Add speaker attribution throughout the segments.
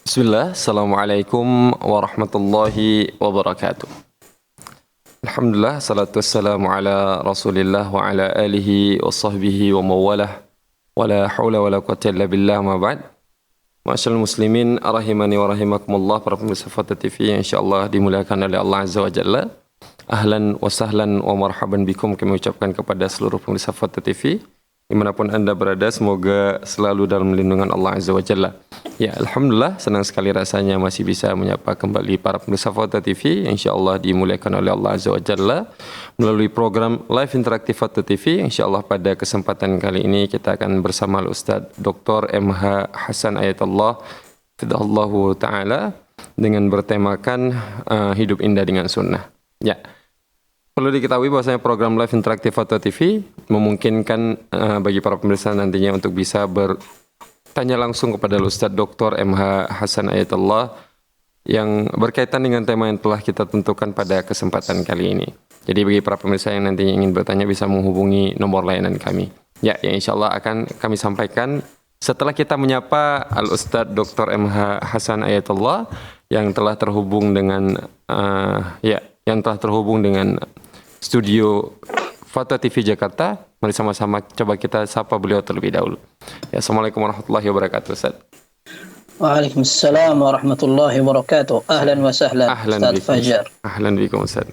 Speaker 1: Bismillah, Assalamualaikum warahmatullahi wabarakatuh. Alhamdulillah, salatu wassalamu ala rasulillah wa ala alihi wa sahbihi wa mawalah. Wa la hawla wa la quwwata illa billah ma ba'd. Ma'asyarul muslimin, rahimani wa rahimakumullah, para pemirsa Fata TV yang insyaAllah dimuliakan oleh Allah Azza wa Jalla. Ahlan wa sahlan wa marhaban bikum, kami ucapkan kepada seluruh pemirsa Fata TV dimanapun Anda berada, semoga selalu dalam lindungan Allah Azza wa Jalla. Ya, Alhamdulillah, senang sekali rasanya masih bisa menyapa kembali para pemirsa Fata TV yang insyaAllah dimuliakan oleh Allah Azza wa Jalla melalui program Live Interaktif Fata TV. InsyaAllah pada kesempatan kali ini kita akan bersama Ustaz Dr. MH Hasan Ayatullah Fidallahu Ta'ala dengan bertemakan hidup indah dengan sunnah. Ya, perlu diketahui bahwasanya program Live Interaktif Fata TV memungkinkan bagi para pemirsa nantinya untuk bisa bertanya langsung kepada Ustaz Dr. MH Hasan Ayatullah yang berkaitan dengan tema yang telah kita tentukan pada kesempatan kali ini. Jadi bagi para pemirsa yang nantinya ingin bertanya bisa menghubungi nomor layanan kami. Ya, yang insya Allah akan kami sampaikan setelah kita menyapa Al-Ustaz Dr. MH Hasan Ayatullah yang telah terhubung dengan studio Fata TV Jakarta. Mari sama-sama coba kita sapa beliau terlebih dahulu. Ya, Assalamualaikum warahmatullahi wabarakatuh, Ustaz.
Speaker 2: Waalaikumsalam warahmatullahi wabarakatuh. Ahlan wa sahlan, Ustaz Fajar.
Speaker 1: Ahlan bikum, Ustaz.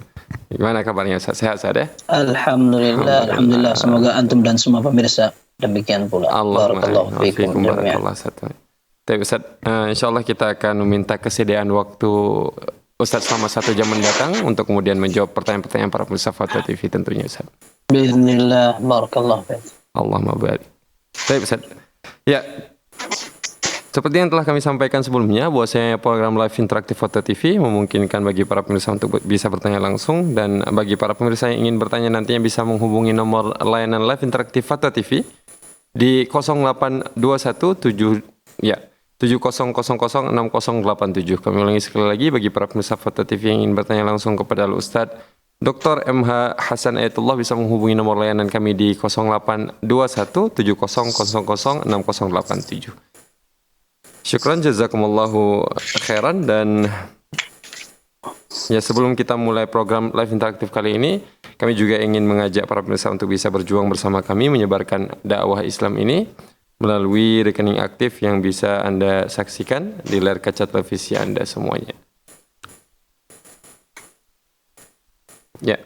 Speaker 1: Gimana kabarnya, Ustaz? Sehat, Ustaz ya?
Speaker 2: Alhamdulillah. Semoga antum dan semua pemirsa demikian pula.
Speaker 1: Barakallahu fiikum. Barakallahu fiikum. Ustaz, insyaallah kita akan meminta kesediaan waktu Ustaz selama 1 jam mendatang untuk kemudian menjawab pertanyaan-pertanyaan para pemirsa Fata TV tentunya, Ustaz.
Speaker 2: Bismillah, barakallahu fiik.
Speaker 1: Allahumma barik. Baik, Ustaz. Ya, seperti yang telah kami sampaikan sebelumnya, bahwasanya program Live Interaktif Fata TV memungkinkan bagi para pemirsa untuk bisa bertanya langsung, dan bagi para pemirsa yang ingin bertanya nantinya bisa menghubungi nomor layanan Live Interaktif Fata TV di 70006087. Kami ulangi sekali lagi, bagi para pemirsa Fata TV yang ingin bertanya langsung kepada Al-Ustaz Dr. MH Hasan Ayatullah bisa menghubungi nomor layanan kami di 082170006087. Syukran, jazakumullahu khairan. Dan ya, sebelum kita mulai program Live Interaktif kali ini, kami juga ingin mengajak para pemirsa untuk bisa berjuang bersama kami menyebarkan dakwah Islam ini melalui rekening aktif yang bisa Anda saksikan di layar kaca televisi Anda semuanya. Ya.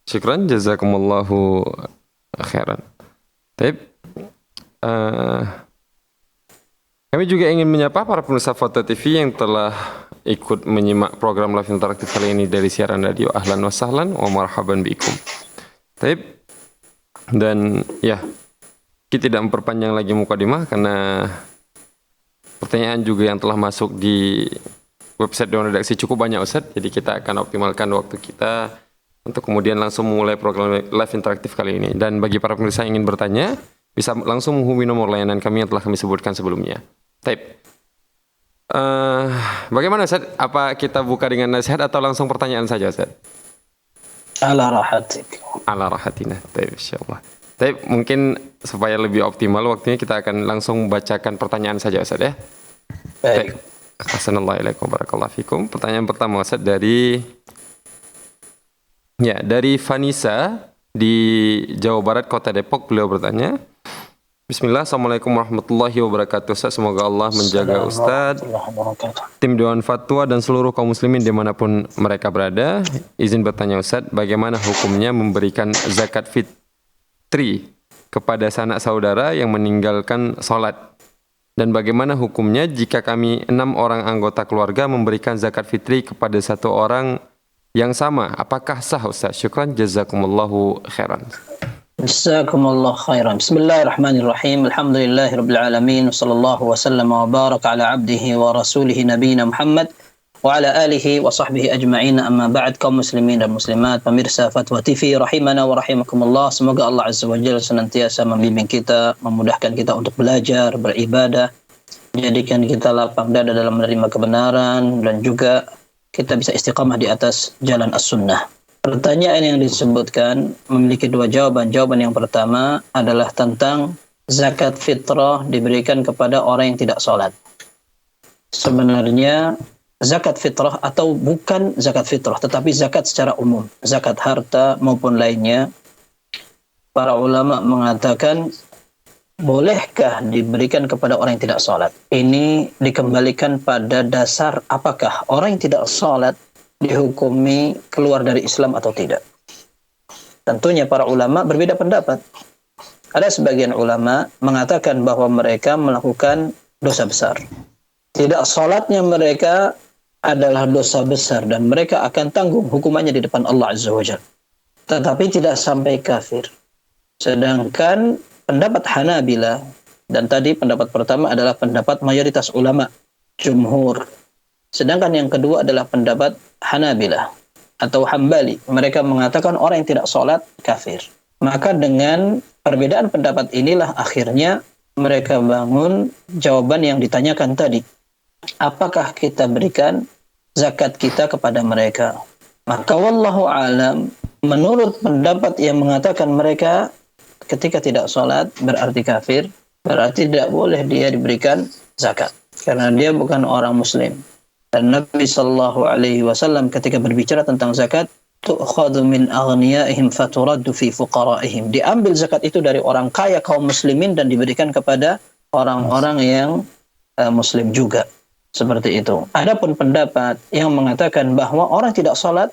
Speaker 1: Syukran, jazakumullahu khairan. Baik. Kami juga ingin menyapa para pemirsa Fata TV yang telah ikut menyimak program Live Interaktif kali ini dari siaran radio. Ahlan wa sahlan wa marhaban bikum. Baik. Dan ya, kita tidak memperpanjang lagi mukadimah karena pertanyaan juga yang telah masuk di website Dewan Redaksi cukup banyak, Ustaz. Jadi kita akan optimalkan waktu kita untuk kemudian langsung memulai program Live Interaktif kali ini. Dan bagi para pemirsa yang ingin bertanya, bisa langsung menghubungi nomor layanan kami yang telah kami sebutkan sebelumnya. Baik. Bagaimana, Ustaz? Apa kita buka dengan nasihat atau langsung pertanyaan saja, Ustaz?
Speaker 2: Ala rahatik.
Speaker 1: Ala rahatina. Baik, insyaallah. Baik, mungkin supaya lebih optimal waktunya kita akan langsung bacakan pertanyaan saja, Ustaz ya.
Speaker 2: Baik.
Speaker 1: Assalamualaikum warahmatullahi wabarakatuh. Pertanyaan pertama, Ustaz, dari Vanessa di Jawa Barat, Kota Depok. Beliau bertanya, Bismillah, Assalamualaikum warahmatullahi wabarakatuh. Ustaz, semoga Allah menjaga Ustaz, tim Dewan Fatwa dan seluruh kaum muslimin dimanapun mereka berada. Izin bertanya, Ustaz, bagaimana hukumnya memberikan zakat fitri kepada sanak saudara yang meninggalkan sholat? Dan bagaimana hukumnya jika kami 6 orang anggota keluarga memberikan zakat fitri kepada 1 orang yang sama? Apakah sah, Ustaz? Syukran, jazakumullahu khairan.
Speaker 2: Jazakumullah khairan. Bismillahirrahmanirrahim. Alhamdulillahirabbil alamin. Wassallallahu wasallam wa baraka ala abdihi wa rasulihi nabiyina Muhammad wa ala alihi wa sahbihi ajma'in. Amma ba'd, kaum muslimin dan muslimat, pemirsa Fatwa TV rahimana wa rahimakumullah. Semoga Allah Azza wa Jalla senantiasa membimbing kita, memudahkan kita untuk belajar, beribadah, jadikan kita lapang dada dalam menerima kebenaran, dan juga kita bisa istiqamah di atas jalan as-sunnah. Pertanyaan yang disebutkan memiliki dua jawaban. Jawaban yang pertama adalah tentang zakat fitrah diberikan kepada orang yang tidak sholat. Sebenarnya zakat fitrah atau bukan zakat fitrah, tetapi zakat secara umum, zakat harta maupun lainnya, para ulama mengatakan bolehkah diberikan kepada orang yang tidak sholat. Ini dikembalikan pada dasar apakah orang yang tidak sholat dihukumi keluar dari Islam atau tidak. Tentunya para ulama berbeda pendapat. Ada sebagian ulama mengatakan bahwa mereka melakukan dosa besar. Tidak sholatnya mereka adalah dosa besar dan mereka akan tanggung hukumannya di depan Allah Azza wa Jalla. Tetapi tidak sampai kafir. Sedangkan pendapat Hanabilah, dan tadi pendapat pertama adalah pendapat mayoritas ulama, jumhur. Sedangkan yang kedua adalah pendapat Hanabilah atau Hambali. Mereka mengatakan orang yang tidak sholat kafir. Maka dengan perbedaan pendapat inilah akhirnya mereka bangun jawaban yang ditanyakan tadi. Apakah kita berikan zakat kita kepada mereka? Maka wallahu alam, menurut pendapat yang mengatakan mereka ketika tidak sholat berarti kafir, berarti tidak boleh dia diberikan zakat karena dia bukan orang muslim. Dan Nabi sallallahu alaihi wasallam ketika berbicara tentang zakat, tu'khadhu min aghniyaihim faturaddu fi fuqaraihim, diambil zakat itu dari orang kaya kaum muslimin dan diberikan kepada orang-orang yang muslim juga. Seperti itu. Adapun pendapat yang mengatakan bahwa orang tidak sholat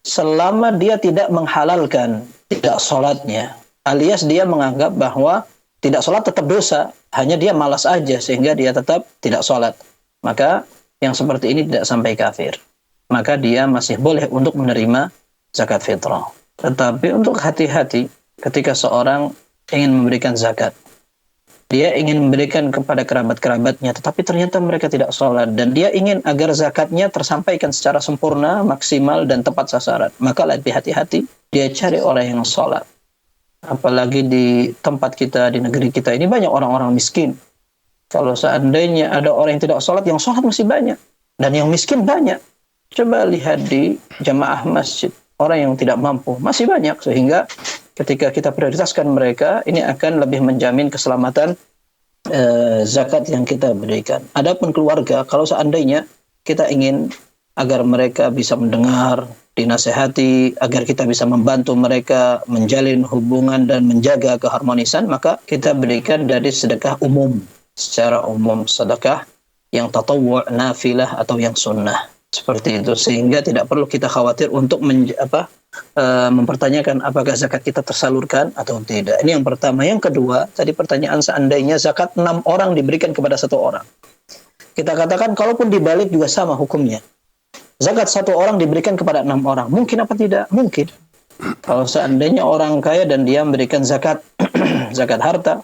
Speaker 2: selama dia tidak menghalalkan tidak sholatnya, alias dia menganggap bahwa tidak sholat tetap dosa, hanya dia malas aja sehingga dia tetap tidak sholat, maka yang seperti ini tidak sampai kafir. Maka dia masih boleh untuk menerima zakat fitrah. Tetapi untuk hati-hati ketika seorang ingin memberikan zakat, dia ingin memberikan kepada kerabat-kerabatnya, tetapi ternyata mereka tidak sholat, dan dia ingin agar zakatnya tersampaikan secara sempurna, maksimal, dan tepat sasaran. Maka lebih hati-hati, dia cari orang yang sholat. Apalagi di tempat kita, di negeri kita ini banyak orang-orang miskin. Kalau seandainya ada orang yang tidak sholat, yang sholat masih banyak. Dan yang miskin banyak. Coba lihat di jamaah masjid, orang yang tidak mampu masih banyak, sehingga ketika kita prioritaskan mereka, ini akan lebih menjamin keselamatan zakat yang kita berikan. Adapun keluarga, kalau seandainya kita ingin agar mereka bisa mendengar, dinasehati, agar kita bisa membantu mereka menjalin hubungan dan menjaga keharmonisan, maka kita berikan dari sedekah umum, secara umum sedekah yang tatawwu', nafilah, atau yang sunnah. Seperti itu, sehingga tidak perlu kita khawatir untuk mempertanyakan apakah zakat kita tersalurkan atau tidak. Ini yang pertama. Yang kedua, tadi pertanyaan seandainya zakat 6 orang diberikan kepada 1 orang. Kita katakan kalaupun dibalik juga sama hukumnya. Zakat 1 orang diberikan kepada 6 orang. Mungkin apa tidak? Mungkin. Kalau seandainya orang kaya dan dia memberikan zakat zakat harta,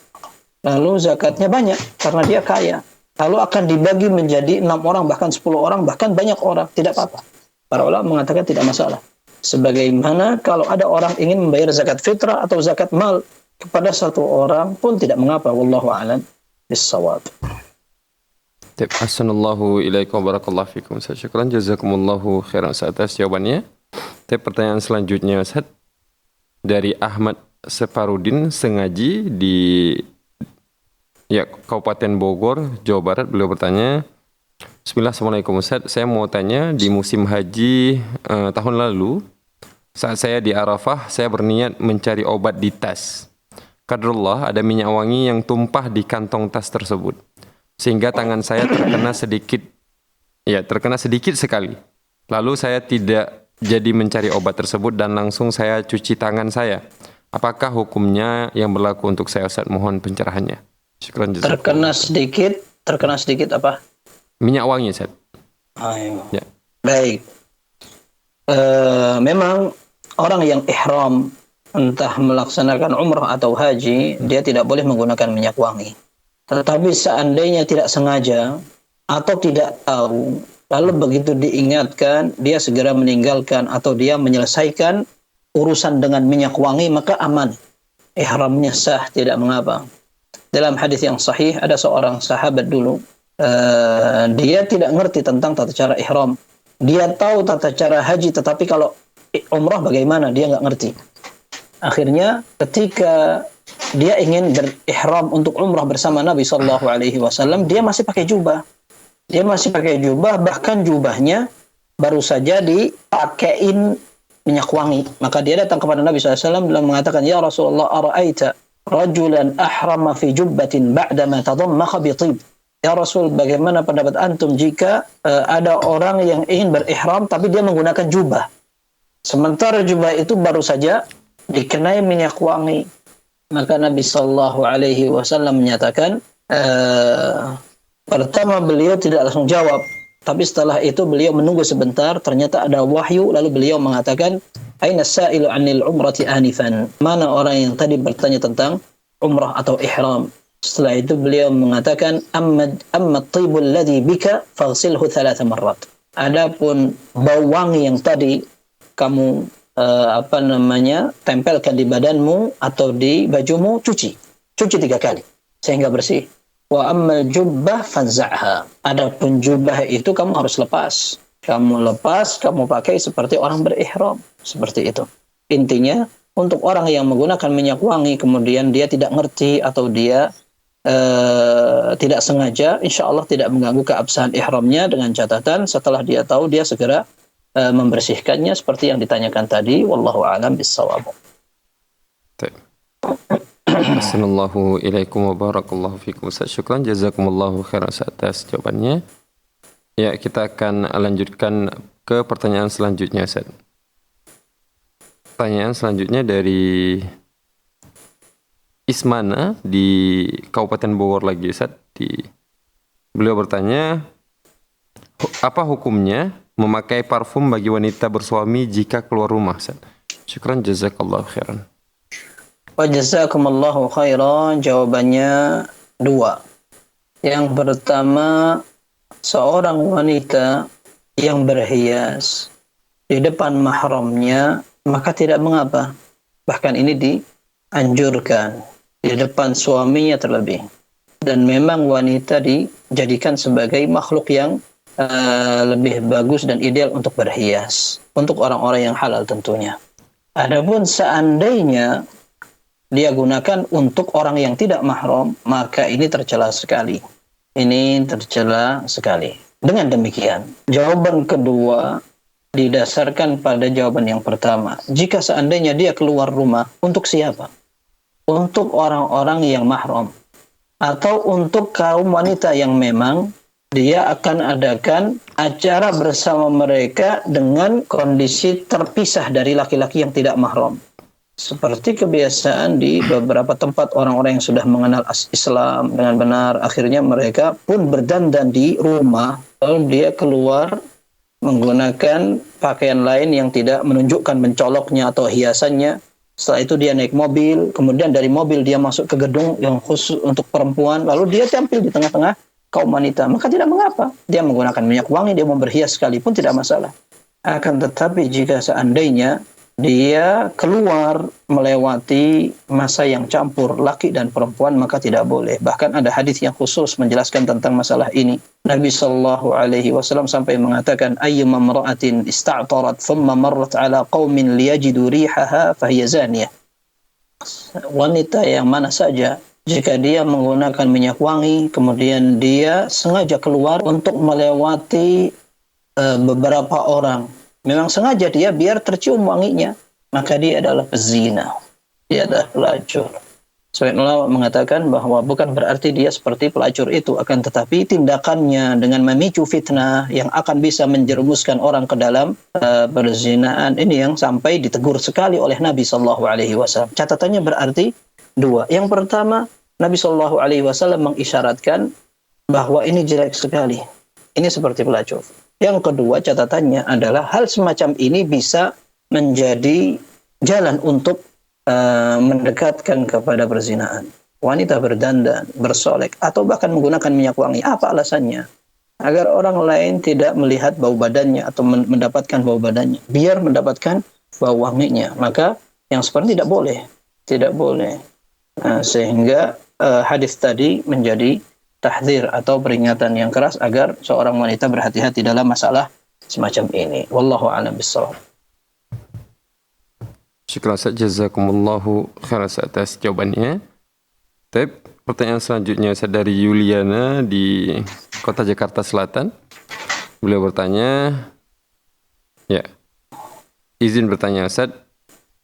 Speaker 2: lalu zakatnya banyak karena dia kaya, lalu akan dibagi menjadi 6 orang, bahkan 10 orang, bahkan banyak orang, tidak apa-apa. Para ulama mengatakan tidak masalah. Sebagaimana kalau ada orang ingin membayar zakat fitrah atau zakat mal kepada 1 orang pun tidak mengapa. Wallahu a'lam bis-shawab.
Speaker 1: Assalamualaikum warahmatullahi wabarakatuh. Syukran jazakumullahu khairan atas jawabannya. Pertanyaan selanjutnya Ustaz dari Ahmad Sefarudin Sengaji di Kabupaten Bogor, Jawa Barat. Beliau bertanya, Bismillahirrahmanirrahim Ustaz, saya mau tanya, di musim haji tahun lalu, saat saya di Arafah, saya berniat mencari obat di tas. Qadarullah, ada minyak wangi yang tumpah di kantong tas tersebut, sehingga tangan saya terkena sedikit sekali. Lalu saya tidak jadi mencari obat tersebut dan langsung saya cuci tangan saya. Apakah hukumnya yang berlaku untuk saya Ustaz? Mohon pencerahannya.
Speaker 2: Terkena sedikit apa?
Speaker 1: Minyak wangi, Ustaz.
Speaker 2: Ya. Baik. Memang orang yang ihram, entah melaksanakan umrah atau haji, dia tidak boleh menggunakan minyak wangi. Tetapi seandainya tidak sengaja atau tidak tahu, lalu begitu diingatkan, dia segera meninggalkan atau dia menyelesaikan urusan dengan minyak wangi, maka aman. Ihramnya sah, tidak mengapa. Dalam hadis yang sahih ada seorang sahabat dulu, dia tidak ngerti tentang tata cara ihram. Dia tahu tata cara haji, tetapi kalau umrah bagaimana dia nggak ngerti. Akhirnya ketika dia ingin berihram untuk umrah bersama Nabi Shallallahu Alaihi Wasallam, dia masih pakai jubah. Dia masih pakai jubah, bahkan jubahnya baru saja dipakein minyak wangi. Maka dia datang kepada Nabi SAW dan mengatakan, Ya Rasulullah, ara'aita rajulan ahrama fi jubbatin ba'dama tadammakha bitib. Ya Rasul, bagaimana pendapat antum jika ada orang yang ingin berihram tapi dia menggunakan jubah. Sementara jubah itu baru saja dikenai minyak wangi. Maka Nabi Sallallahu Alaihi Wasallam menyatakan, pertama beliau tidak langsung jawab, tapi setelah itu beliau menunggu sebentar. Ternyata ada wahyu, lalu beliau mengatakan, Aina sa'ilu 'anil umrati anifan? Mana orang yang tadi bertanya tentang umrah atau ihram? Setelah itu beliau mengatakan, Amma at-tibul ladzi bika faghsilhu 3 marrat. Adapun bau wangi yang tadi kamu tempelkan di badanmu atau di bajumu, cuci 3 kali sehingga bersih. Wa ammal jubbah fanza'ha. Adapun jubah itu kamu harus lepas. Kamu lepas, kamu pakai seperti orang berihram. Seperti itu. Intinya, untuk orang yang menggunakan minyak wangi, kemudian dia tidak ngerti atau dia tidak sengaja, insya Allah tidak mengganggu keabsahan ihramnya, dengan catatan setelah dia tahu, dia segera membersihkannya seperti yang ditanyakan tadi. Wallahu a'lam bissawab.
Speaker 1: Assalamualaikum ilaikum wa barakallahu fikum Ustaz. Syukran jazakumullahu khairan atas jawabannya. Ya, kita akan lanjutkan ke pertanyaan selanjutnya, Ustaz. Pertanyaan selanjutnya dari Ismana di Kabupaten Bogor lagi, Ustaz. Beliau bertanya, apa hukumnya memakai parfum bagi wanita bersuami jika keluar rumah, Ustaz? Syukran jazakallahu khairan.
Speaker 2: Wa jazakumullahu khairan. Jawabannya 2. Yang pertama, seorang wanita yang berhias di depan mahramnya maka tidak mengapa. Bahkan ini dianjurkan di depan suaminya terlebih. Dan memang wanita dijadikan sebagai makhluk yang lebih bagus dan ideal untuk berhias, untuk orang-orang yang halal tentunya. Adapun seandainya dia gunakan untuk orang yang tidak mahram, maka ini tercela sekali. Ini tercela sekali. Dengan demikian, jawaban kedua didasarkan pada jawaban yang pertama. Jika seandainya dia keluar rumah, untuk siapa? Untuk orang-orang yang mahram. Atau untuk kaum wanita yang memang dia akan adakan acara bersama mereka dengan kondisi terpisah dari laki-laki yang tidak mahram. Seperti kebiasaan di beberapa tempat orang-orang yang sudah mengenal Islam dengan benar, akhirnya mereka pun berdandan di rumah, lalu dia keluar menggunakan pakaian lain yang tidak menunjukkan mencoloknya atau hiasannya. Setelah itu dia naik mobil, kemudian dari mobil dia masuk ke gedung yang khusus untuk perempuan, lalu dia tampil di tengah-tengah kaum wanita. Maka tidak mengapa, dia menggunakan minyak wangi, dia mau berhias sekalipun tidak masalah. Akan tetapi jika seandainya dia keluar melewati masa yang campur laki dan perempuan, maka tidak boleh. Bahkan ada hadis yang khusus menjelaskan tentang masalah ini. Nabi Sallallahu Alaihi Wasallam sampai mengatakan, ayyuma imra'atin ista'tarat thumma marrat ala qaumin liyajidu rihaha fahiya zaniyah. Wanita yang mana saja, jika dia menggunakan minyak wangi, kemudian dia sengaja keluar untuk melewati beberapa orang, memang sengaja dia biar tercium wanginya, maka dia adalah pezina, dia adalah pelacur. Sebagian ulama mengatakan bahwa bukan berarti dia seperti pelacur itu, akan tetapi tindakannya dengan memicu fitnah yang akan bisa menjerumuskan orang ke dalam perzinaan, ini yang sampai ditegur sekali oleh Nabi Sallallahu Alaihi Wasallam. Catatannya berarti 2. Yang pertama, Nabi Sallallahu Alaihi Wasallam mengisyaratkan bahwa ini jelek sekali, ini seperti pelacur. Yang kedua, catatannya adalah hal semacam ini bisa menjadi jalan untuk mendekatkan kepada perzinaan. Wanita berdandan, bersolek, atau bahkan menggunakan minyak wangi. Apa alasannya? Agar orang lain tidak melihat bau badannya atau mendapatkan bau badannya. Biar mendapatkan bau wanginya. Maka yang seperti tidak boleh. Tidak boleh. Sehingga hadis tadi menjadi tahdzir atau peringatan yang keras agar seorang wanita berhati-hati dalam masalah semacam ini. Wallahu a'lam bishawab.
Speaker 1: Syukran Ustaz, jazakumullahu khairan atas jawabannya. Pertanyaan selanjutnya Ustaz dari Yuliana di Kota Jakarta Selatan. Beliau bertanya, ya, izin bertanya Ustaz,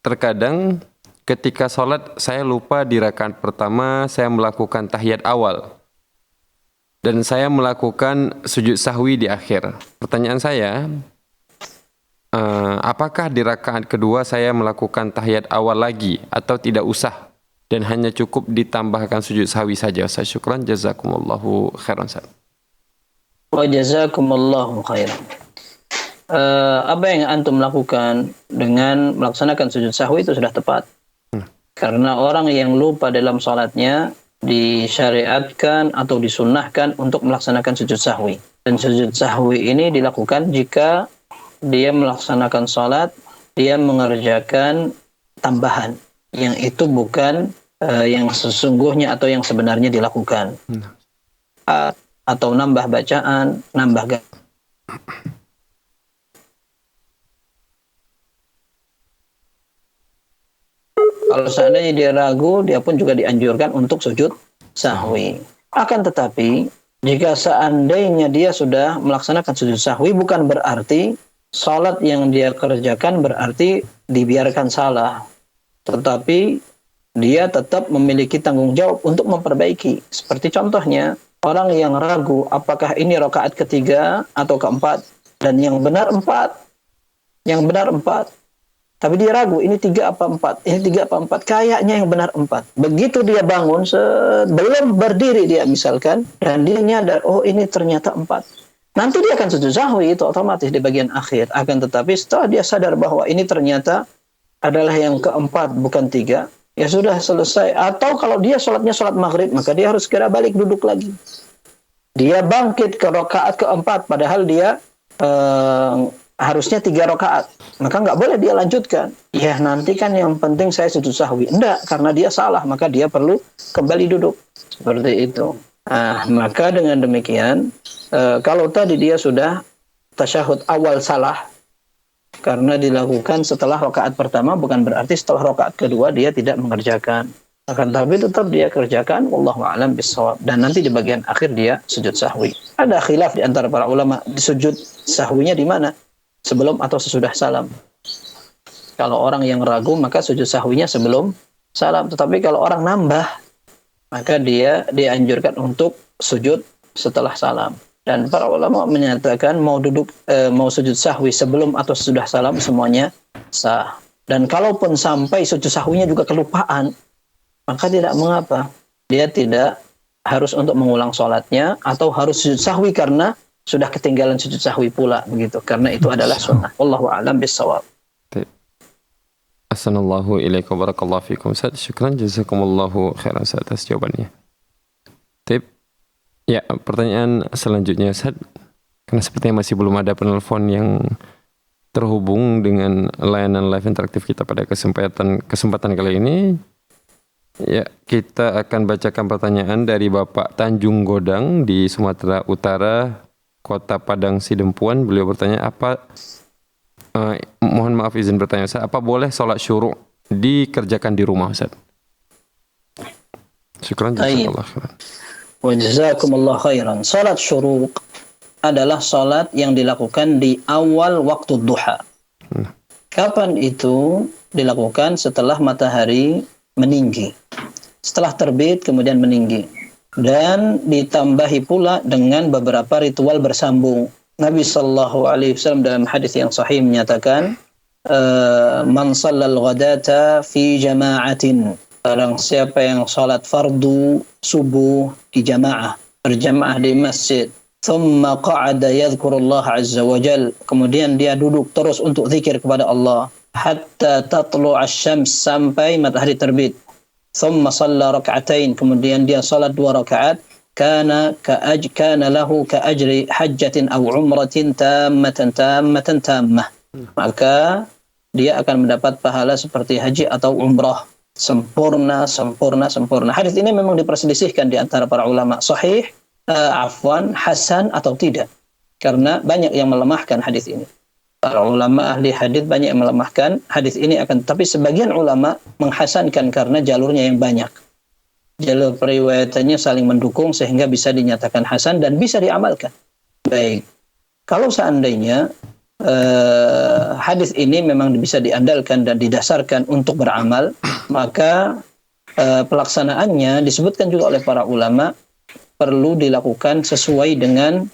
Speaker 1: terkadang ketika sholat saya lupa di rakaat pertama saya melakukan tahiyat awal dan saya melakukan sujud sahwi di akhir. Pertanyaan saya, apakah di rakaat kedua saya melakukan tahiyat awal lagi atau tidak usah dan hanya cukup ditambahkan sujud sahwi saja? Ustaz, syukran, jazakumullahu khairan Ustaz.
Speaker 2: Wa jazakumullahu khairan. Apa yang antum lakukan dengan melaksanakan sujud sahwi itu sudah tepat. Karena orang yang lupa dalam salatnya disyariatkan atau disunnahkan untuk melaksanakan sujud sahwi. Dan sujud sahwi ini dilakukan jika dia melaksanakan salat, dia mengerjakan tambahan yang itu bukan yang sesungguhnya atau yang sebenarnya dilakukan. Atau nambah bacaan, nambah kalau seandainya dia ragu, dia pun juga dianjurkan untuk sujud sahwi. Akan tetapi, jika seandainya dia sudah melaksanakan sujud sahwi, bukan berarti salat yang dia kerjakan berarti dibiarkan salah. Tetapi, dia tetap memiliki tanggung jawab untuk memperbaiki. Seperti contohnya, orang yang ragu apakah ini rakaat ketiga atau keempat, dan yang benar empat. Tapi dia ragu, ini 3 apa 4? Ini 3 apa 4? Kayaknya yang benar 4. Begitu dia bangun, sebelum berdiri dia misalkan, dan dia nyadar, oh ini ternyata 4. Nanti dia akan sujud sahwi, itu otomatis di bagian akhir. Akan tetapi setelah dia sadar bahwa ini ternyata adalah yang keempat, bukan 3, ya sudah selesai. Atau kalau dia sholatnya sholat maghrib, maka dia harus segera balik duduk lagi. Dia bangkit ke rakaat keempat, padahal dia harusnya 3 rakaat, maka nggak boleh dia lanjutkan. Ya nanti kan yang penting saya sujud sahwi. Enggak, karena dia salah, maka dia perlu kembali duduk. Seperti itu. Maka dengan demikian, kalau tadi dia sudah tasyahud awal salah, karena dilakukan setelah rakaat pertama, bukan berarti setelah rakaat kedua dia tidak mengerjakan. Akan tapi tetap dia kerjakan, wallahu a'lam bishawab. Dan nanti di bagian akhir dia sujud sahwi. Ada khilaf di antara para ulama, di sujud sahwinya di mana? Sebelum atau sesudah salam. Kalau orang yang ragu, maka sujud sahwinya sebelum salam. Tetapi kalau orang nambah, maka dia dianjurkan untuk sujud setelah salam. Dan para ulama menyatakan mau sujud sahwi sebelum atau sesudah salam semuanya sah. Dan kalaupun sampai sujud sahwinya juga kelupaan, maka tidak mengapa. Dia tidak harus untuk mengulang sholatnya atau harus sujud sahwi karena sudah ketinggalan sujud sahwi pula begitu, karena itu adalah sunnah. Wallahu a'lam bishawab.
Speaker 1: Assalamualaikum warahmatullahi wabarakatuh. Syukran, jazakumullahu khairan atas jawabannya. Ya, pertanyaan selanjutnya Ustaz, karena sepertinya masih belum ada penelpon yang terhubung dengan layanan live interaktif kita pada kesempatan kali ini. Ya, kita akan bacakan pertanyaan dari Bapak Tanjung Godang di Sumatera Utara, Kota Padang Sidempuan. Beliau bertanya, mohon maaf izin bertanya Ustaz, apa boleh sholat syuruk dikerjakan di rumah Ustaz? Syukran, jazakallah khairan.
Speaker 2: Wa jazakumullah khairan. Salat syuruk adalah salat yang dilakukan di awal waktu duha. Kapan itu dilakukan? Setelah matahari meninggi. Setelah terbit kemudian meninggi. Dan ditambahi pula dengan beberapa ritual bersambung. Nabi sallallahu alaihi wasallam dalam hadis yang sahih menyatakan, man shallal ghadata fi jama'atin. Barang siapa yang salat fardu subuh di jamaah, berjamaah di masjid, thumma qa'ada yadhkurullah azza wa jal, kemudian dia duduk terus untuk zikir kepada Allah hatta tatlu'a asy-syams, sampai matahari terbit. Thumma shalla rak'atain, kemudian dia salat 2 rakaat, kana lahu ka ajri hajjatin aw umratin tammah. Maka dia akan mendapat pahala seperti haji atau umrah. sempurna. Hadis ini memang diperselisihkan di antara para ulama, sahih, hasan atau tidak. Karena banyak yang melemahkan hadis ini. Para ulama ahli hadis banyak yang melemahkan hadis ini, tapi sebagian ulama menghasankan karena jalurnya yang banyak. Jalur periwayatannya saling mendukung sehingga bisa dinyatakan hasan dan bisa diamalkan. Baik. Kalau seandainya hadis ini memang bisa diandalkan dan didasarkan untuk beramal, maka pelaksanaannya disebutkan juga oleh para ulama perlu dilakukan sesuai dengan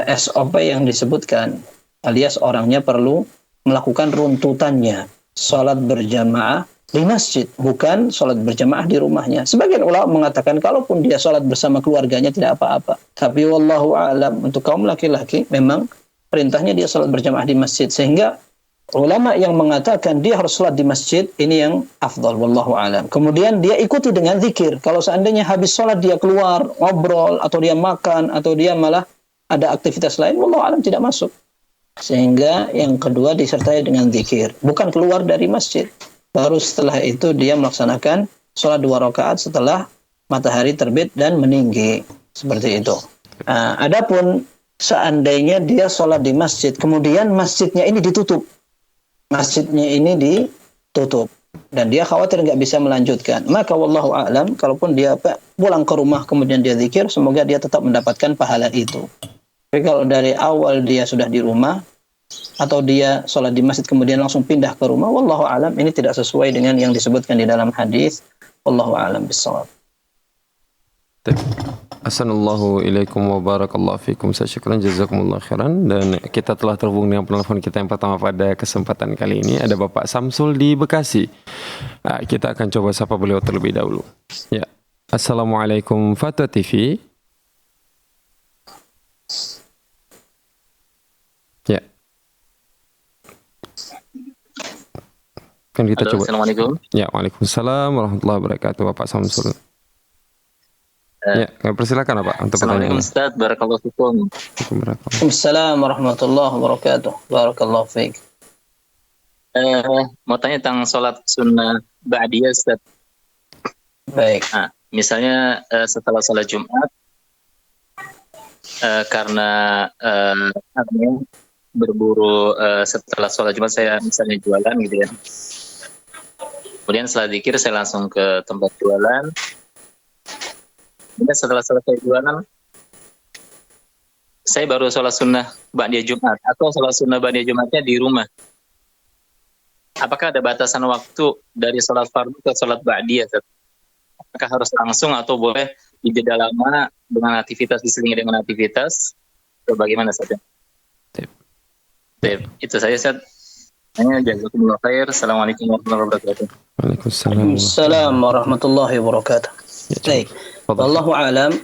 Speaker 2: SOP yang disebutkan, alias orangnya perlu melakukan runtutannya, sholat berjamaah di masjid, bukan sholat berjamaah di rumahnya. Sebagian ulama mengatakan kalaupun dia sholat bersama keluarganya tidak apa-apa, tapi wallahu a'lam, untuk kaum laki-laki memang perintahnya dia sholat berjamaah di masjid, sehingga ulama yang mengatakan dia harus sholat di masjid ini yang afdal, wallahu a'lam. Kemudian dia ikuti dengan zikir. Kalau seandainya habis sholat dia keluar ngobrol atau dia makan atau dia malah ada aktivitas lain, wallahu a'lam tidak masuk. Sehingga yang kedua disertai dengan zikir, bukan keluar dari masjid. Baru setelah itu dia melaksanakan sholat 2 rakaat setelah matahari terbit dan meninggi, seperti itu. Adapun seandainya dia sholat di masjid, kemudian masjidnya ini ditutup, dan dia khawatir nggak bisa melanjutkan, maka wallahu a'lam, kalaupun dia pulang ke rumah kemudian dia zikir, semoga dia tetap mendapatkan pahala itu. Tapi kalau dari awal dia sudah di rumah atau dia sholat di masjid kemudian langsung pindah ke rumah, wallahu a'lam, ini tidak sesuai dengan yang disebutkan di dalam hadis. Wallahu a'lam bissawab.
Speaker 1: Assalamualaikum ilaikum wa barakallahu fikum. Syukran jazakumullah khairan. Dan kita telah terhubung dengan penelpon kita yang pertama pada kesempatan kali ini. Ada Bapak Samsul di Bekasi. Kita akan coba sapa beliau terlebih dahulu. Ya. Assalamualaikum Fatwa TV. Ya. Kan kita coba.
Speaker 3: Assalamualaikum.
Speaker 1: Ya, waalaikumsalam warahmatullahi wabarakatuh, Bapak Samsul. Ya, persilakan Pak untuk pertanyaan.
Speaker 3: Assalamualaikum Ustaz, barakallahu fikum.
Speaker 2: Waalaikumsalam warahmatullahi wabarakatuh. Barakallahu fiik.
Speaker 3: Mau tanya tentang sholat sunnah ba'diyah Ustaz.
Speaker 2: Baik.
Speaker 3: Misalnya setelah sholat Jumat, karena berburu setelah sholat Jumat saya misalnya jualan gitu ya. Kemudian setelah zikir saya langsung ke tempat jualan. Kemudian setelah selesai jualan, saya baru sholat sunnah ba'diyah Jumat atau sholat sunnah ba'diyah Jumatnya di rumah. Apakah ada batasan waktu dari sholat fardu ke sholat ba'diyah? Apakah harus langsung atau boleh dijeda lama dengan aktivitas, diselingi dengan aktivitas? Atau bagaimana saja? Itu saja Ustaz. Jazakumullah khair. Assalamualaikum warahmatullahi wabarakatuh.
Speaker 2: Waalaikumsalam warahmatullahi wabarakatuh. Baik. Wallahu a'lam.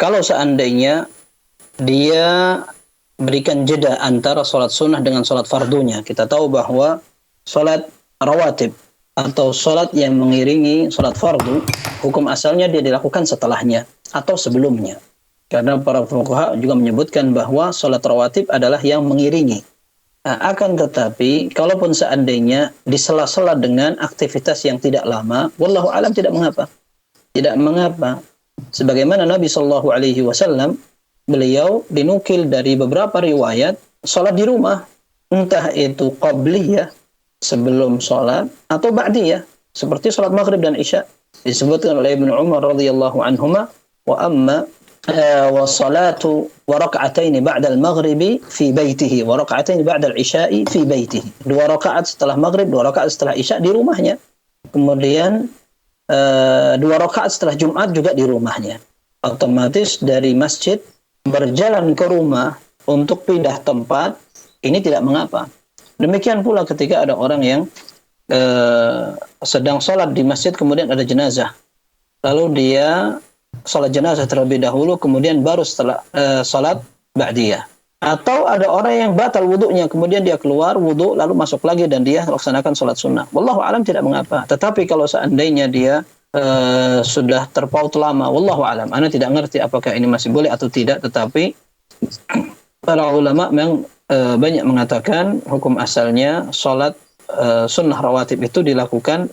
Speaker 2: Kalau seandainya dia berikan jeda antara sholat sunnah dengan sholat fardunya, kita tahu bahwa sholat rawatib atau sholat yang mengiringi sholat fardu, hukum asalnya dia dilakukan setelahnya atau sebelumnya. Karena para fuqaha juga menyebutkan bahwa sholat rawatib adalah yang mengiringi. Akan tetapi, kalaupun seandainya di sela-sela dengan aktivitas yang tidak lama, wallahu alam tidak mengapa. Tidak mengapa. Sebagaimana Nabi SAW, beliau dinukil dari beberapa riwayat, sholat di rumah. Entah itu qabliyah, sebelum sholat, atau ba'diyah, seperti sholat maghrib dan isya. Disebutkan oleh Ibnu Umar radhiyallahu anhuma, wa amma والصلاة وركعتين بعد المغرب في بيته وركعتين بعد العشاء في بيته. 2 rakaat setelah maghrib, 2 rakaat setelah isya di rumahnya. Kemudian 2 rakaat setelah Jumat juga di rumahnya. Otomatis dari masjid berjalan ke rumah untuk pindah tempat ini tidak mengapa. Demikian pula ketika ada orang yang sedang sholat di masjid kemudian ada jenazah. Lalu dia sholat jenazah terlebih dahulu, kemudian baru setelah sholat ba'diyah. Atau ada orang yang batal wudunya, kemudian dia keluar wudu, lalu masuk lagi dan dia laksanakan sholat sunnah. Wallahu alam tidak mengapa. Tetapi kalau seandainya dia sudah terpaut lama, wallahu alam, ana tidak ngerti apakah ini masih boleh atau tidak. Tetapi para ulama memang banyak mengatakan hukum asalnya sholat sunnah rawatib itu dilakukan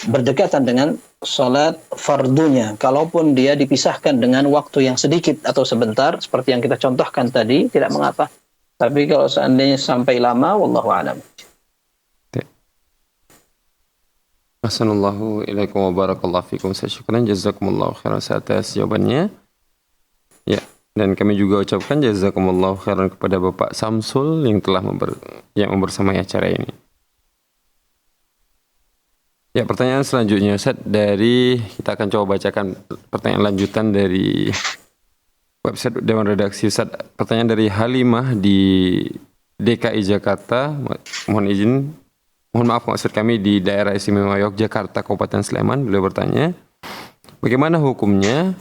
Speaker 2: berdekatan dengan sholat fardunya. Kalaupun dia dipisahkan dengan waktu yang sedikit atau sebentar, seperti yang kita contohkan tadi, tidak mengapa. Tapi kalau seandainya sampai lama, wallahu a'lam.
Speaker 1: Assalamualaikum ilaikum wa barakallahu fikum. Syukran jazakumullahu khairan atas jawabannya. Ya, dan kami juga ucapkan jazakumullahu khairan kepada Bapak Samsul yang telah membersamai acara ini. Ya, pertanyaan selanjutnya Ustaz, kita akan coba bacakan pertanyaan lanjutan dari website Dewan Redaksi Ustaz. Pertanyaan dari Halimah di DKI Jakarta. Mohon maaf maksud kami di daerah istimewa Yogyakarta, Kabupaten Sleman. Beliau bertanya, bagaimana hukumnya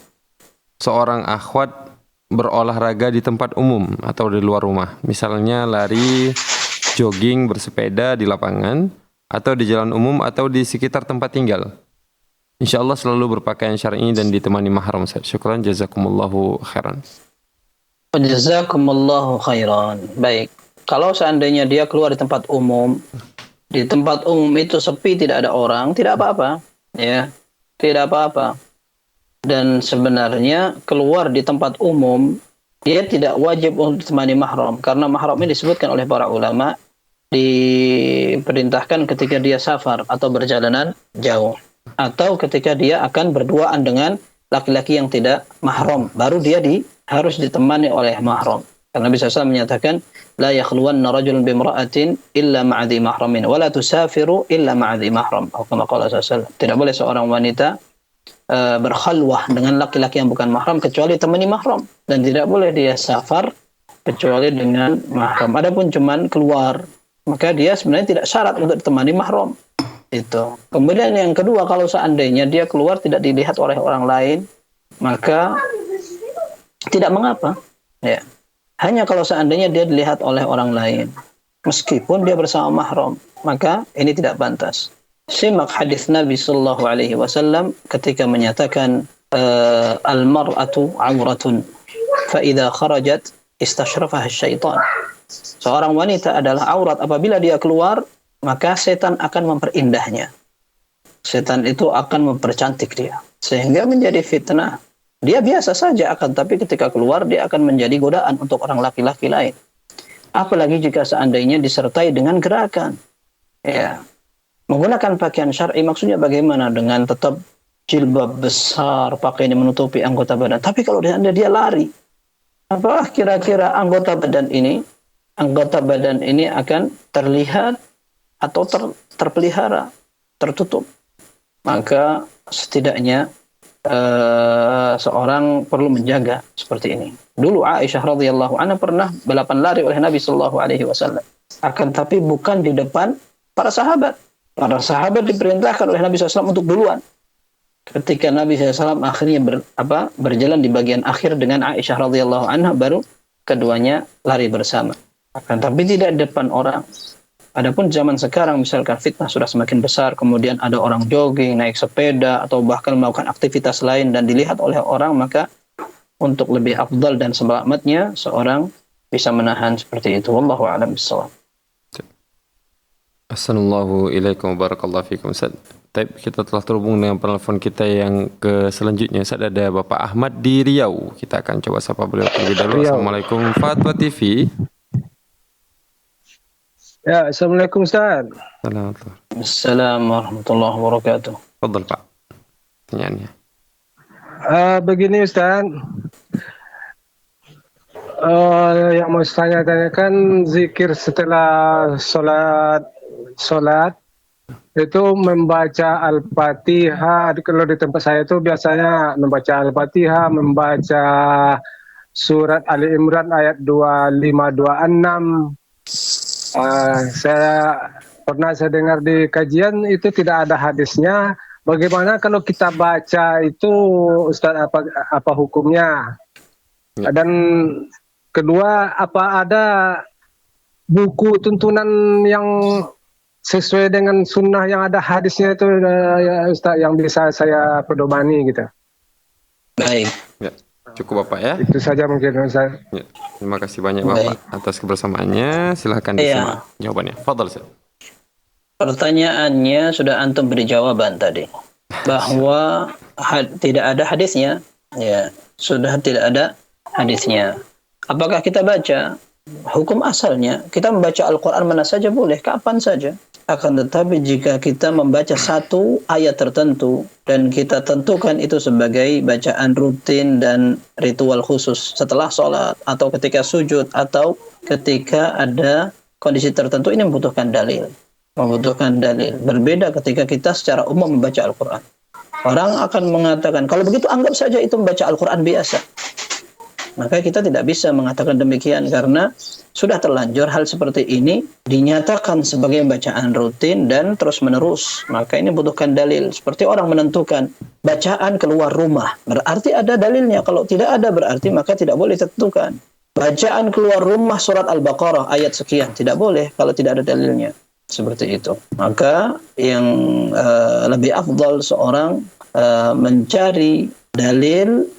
Speaker 1: seorang akhwat berolahraga di tempat umum atau di luar rumah? Misalnya lari, jogging, bersepeda di lapangan, atau di jalan umum, atau di sekitar tempat tinggal. Insya Allah selalu berpakaian syar'i dan ditemani mahram. Syukran, jazakumullahu khairan.
Speaker 2: Jazakumullahu khairan. Baik, kalau seandainya dia keluar di tempat umum, itu sepi, tidak ada orang, tidak apa-apa, ya, tidak apa-apa. Dan sebenarnya keluar di tempat umum, dia tidak wajib untuk ditemani mahram, karena mahram ini disebutkan oleh para ulama diperintahkan ketika dia safar atau berjalanan jauh, atau ketika dia akan berduaan dengan laki-laki yang tidak mahram, baru dia harus ditemani oleh mahram. Karena Nabi SAW menyatakan, la yakhluwanna rajulun bimra'atin illa ma'adhi mahramin, wa la tusafiru illa ma'adhi mahram. Tidak boleh seorang wanita berkhalwah dengan laki-laki yang bukan mahram kecuali temani mahram, dan tidak boleh dia safar kecuali dengan mahram. Adapun cuman keluar, maka dia sebenarnya tidak syarat untuk ditemani mahram. Itu. Kemudian yang kedua, kalau seandainya dia keluar tidak dilihat oleh orang lain, maka tidak mengapa. Ya. Hanya kalau seandainya dia dilihat oleh orang lain, meskipun dia bersama mahram, maka ini tidak pantas. Simak hadis Nabi sallallahu alaihi wasallam ketika menyatakan al-mar'atu 'auratun fa idza kharajat istashrafaha syaitan. Seorang wanita adalah aurat, apabila dia keluar maka setan akan memperindahnya. Setan itu akan mempercantik dia sehingga menjadi fitnah. Dia biasa saja tapi ketika keluar dia akan menjadi godaan untuk orang laki-laki lain. Apalagi jika seandainya disertai dengan gerakan. Ya. Menggunakan pakaian syar'i maksudnya bagaimana? Dengan tetap jilbab besar, pakaian yang menutupi anggota badan. Tapi kalau dia lari, apakah kira-kira anggota badan ini akan terlihat atau terpelihara, tertutup? Maka setidaknya seorang perlu menjaga seperti ini. Dulu Aisyah radhiyallahu anha pernah balapan lari oleh Nabi sallallahu alaihi wasallam. Akan tapi bukan di depan para sahabat. Para sahabat diperintahkan oleh Nabi SAW untuk duluan. Ketika Nabi SAW akhirnya berjalan di bagian akhir dengan Aisyah radhiyallahu anha, baru keduanya lari bersama. Akan tapi tidak di depan orang. Adapun zaman sekarang misalkan fitnah sudah semakin besar, kemudian ada orang jogging, naik sepeda, atau bahkan melakukan aktivitas lain dan dilihat oleh orang, maka untuk lebih afdal dan selamatnya seorang bisa menahan seperti itu. Wallahu a'lam bishawab.
Speaker 1: Assalamualaikum warahmatullahi wabarakatuh. Kita telah terhubung dengan penelpon kita yang selanjutnya. Saat ada Bapak Ahmad di Riau. Kita akan coba sapa beliau terlebih dahulu. Assalamualaikum Fatwa TV.
Speaker 4: Ya, Assalamualaikum Ustaz.
Speaker 2: Assalamualaikum warahmatullahi wabarakatuh.
Speaker 1: Fadhal Pak. Pertanyaannya.
Speaker 4: Begini Ustaz. Yang mau saya tanyakan, zikir setelah sholat itu membaca Al-Fatihah. Kalau di tempat saya itu biasanya membaca Al-Fatihah, membaca surat Ali Imran ayat 25-26. Saya pernah dengar di kajian itu tidak ada hadisnya. Bagaimana kalau kita baca itu, Ustaz, apa hukumnya? Dan kedua, apa ada buku tuntunan yang sesuai dengan sunnah yang ada hadisnya itu, ya Ustaz, yang bisa saya pedomani gitu?
Speaker 2: Baik.
Speaker 1: Ya. Cukup Bapak ya.
Speaker 4: Itu saja mungkin Ustaz.
Speaker 1: Ya. Terima kasih banyak Bapak atas kebersamaannya. Silahkan disimak jawabannya. Fadhal Ustaz.
Speaker 2: Pertanyaannya sudah antum beri jawaban tadi, bahwa tidak ada hadisnya, ya sudah tidak ada hadisnya. Apakah kita baca? Hukum asalnya kita membaca Al-Quran mana saja boleh, kapan saja. Akan tetapi jika kita membaca satu ayat tertentu dan kita tentukan itu sebagai bacaan rutin dan ritual khusus setelah sholat atau ketika sujud atau ketika ada kondisi tertentu, ini membutuhkan dalil. Berbeda ketika kita secara umum membaca Al-Quran. Orang akan mengatakan, kalau begitu anggap saja itu membaca Al-Quran biasa. Maka kita tidak bisa mengatakan demikian, karena sudah terlanjur hal seperti ini dinyatakan sebagai bacaan rutin dan terus menerus. Maka ini butuhkan dalil. Seperti orang menentukan bacaan keluar rumah, berarti ada dalilnya. Kalau tidak ada, berarti maka tidak boleh ditentukan. Bacaan keluar rumah surat Al-Baqarah ayat sekian, tidak boleh kalau tidak ada dalilnya. Seperti itu. Maka yang lebih afdal seorang mencari dalil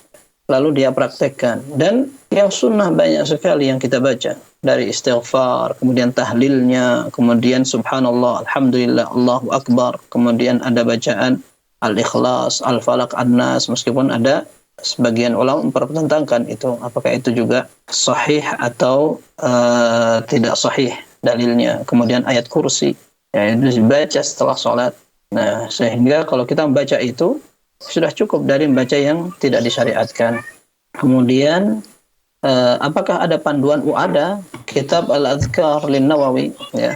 Speaker 2: lalu dia praktekkan. Dan yang sunnah banyak sekali yang kita baca, dari istighfar, kemudian tahlilnya, kemudian subhanallah, alhamdulillah, Allahu akbar, kemudian ada bacaan al-ikhlas, al-falaq, an-nas, meskipun ada sebagian ulama mempertentangkan itu, apakah itu juga sahih atau tidak sahih dalilnya. Kemudian ayat kursi, ya, itu dibaca setelah sholat. Nah, sehingga kalau kita membaca itu sudah cukup dari membaca yang tidak disyariatkan. Kemudian apakah ada panduan? Ada kitab Al-Adhkar lin-Nawawi, ya.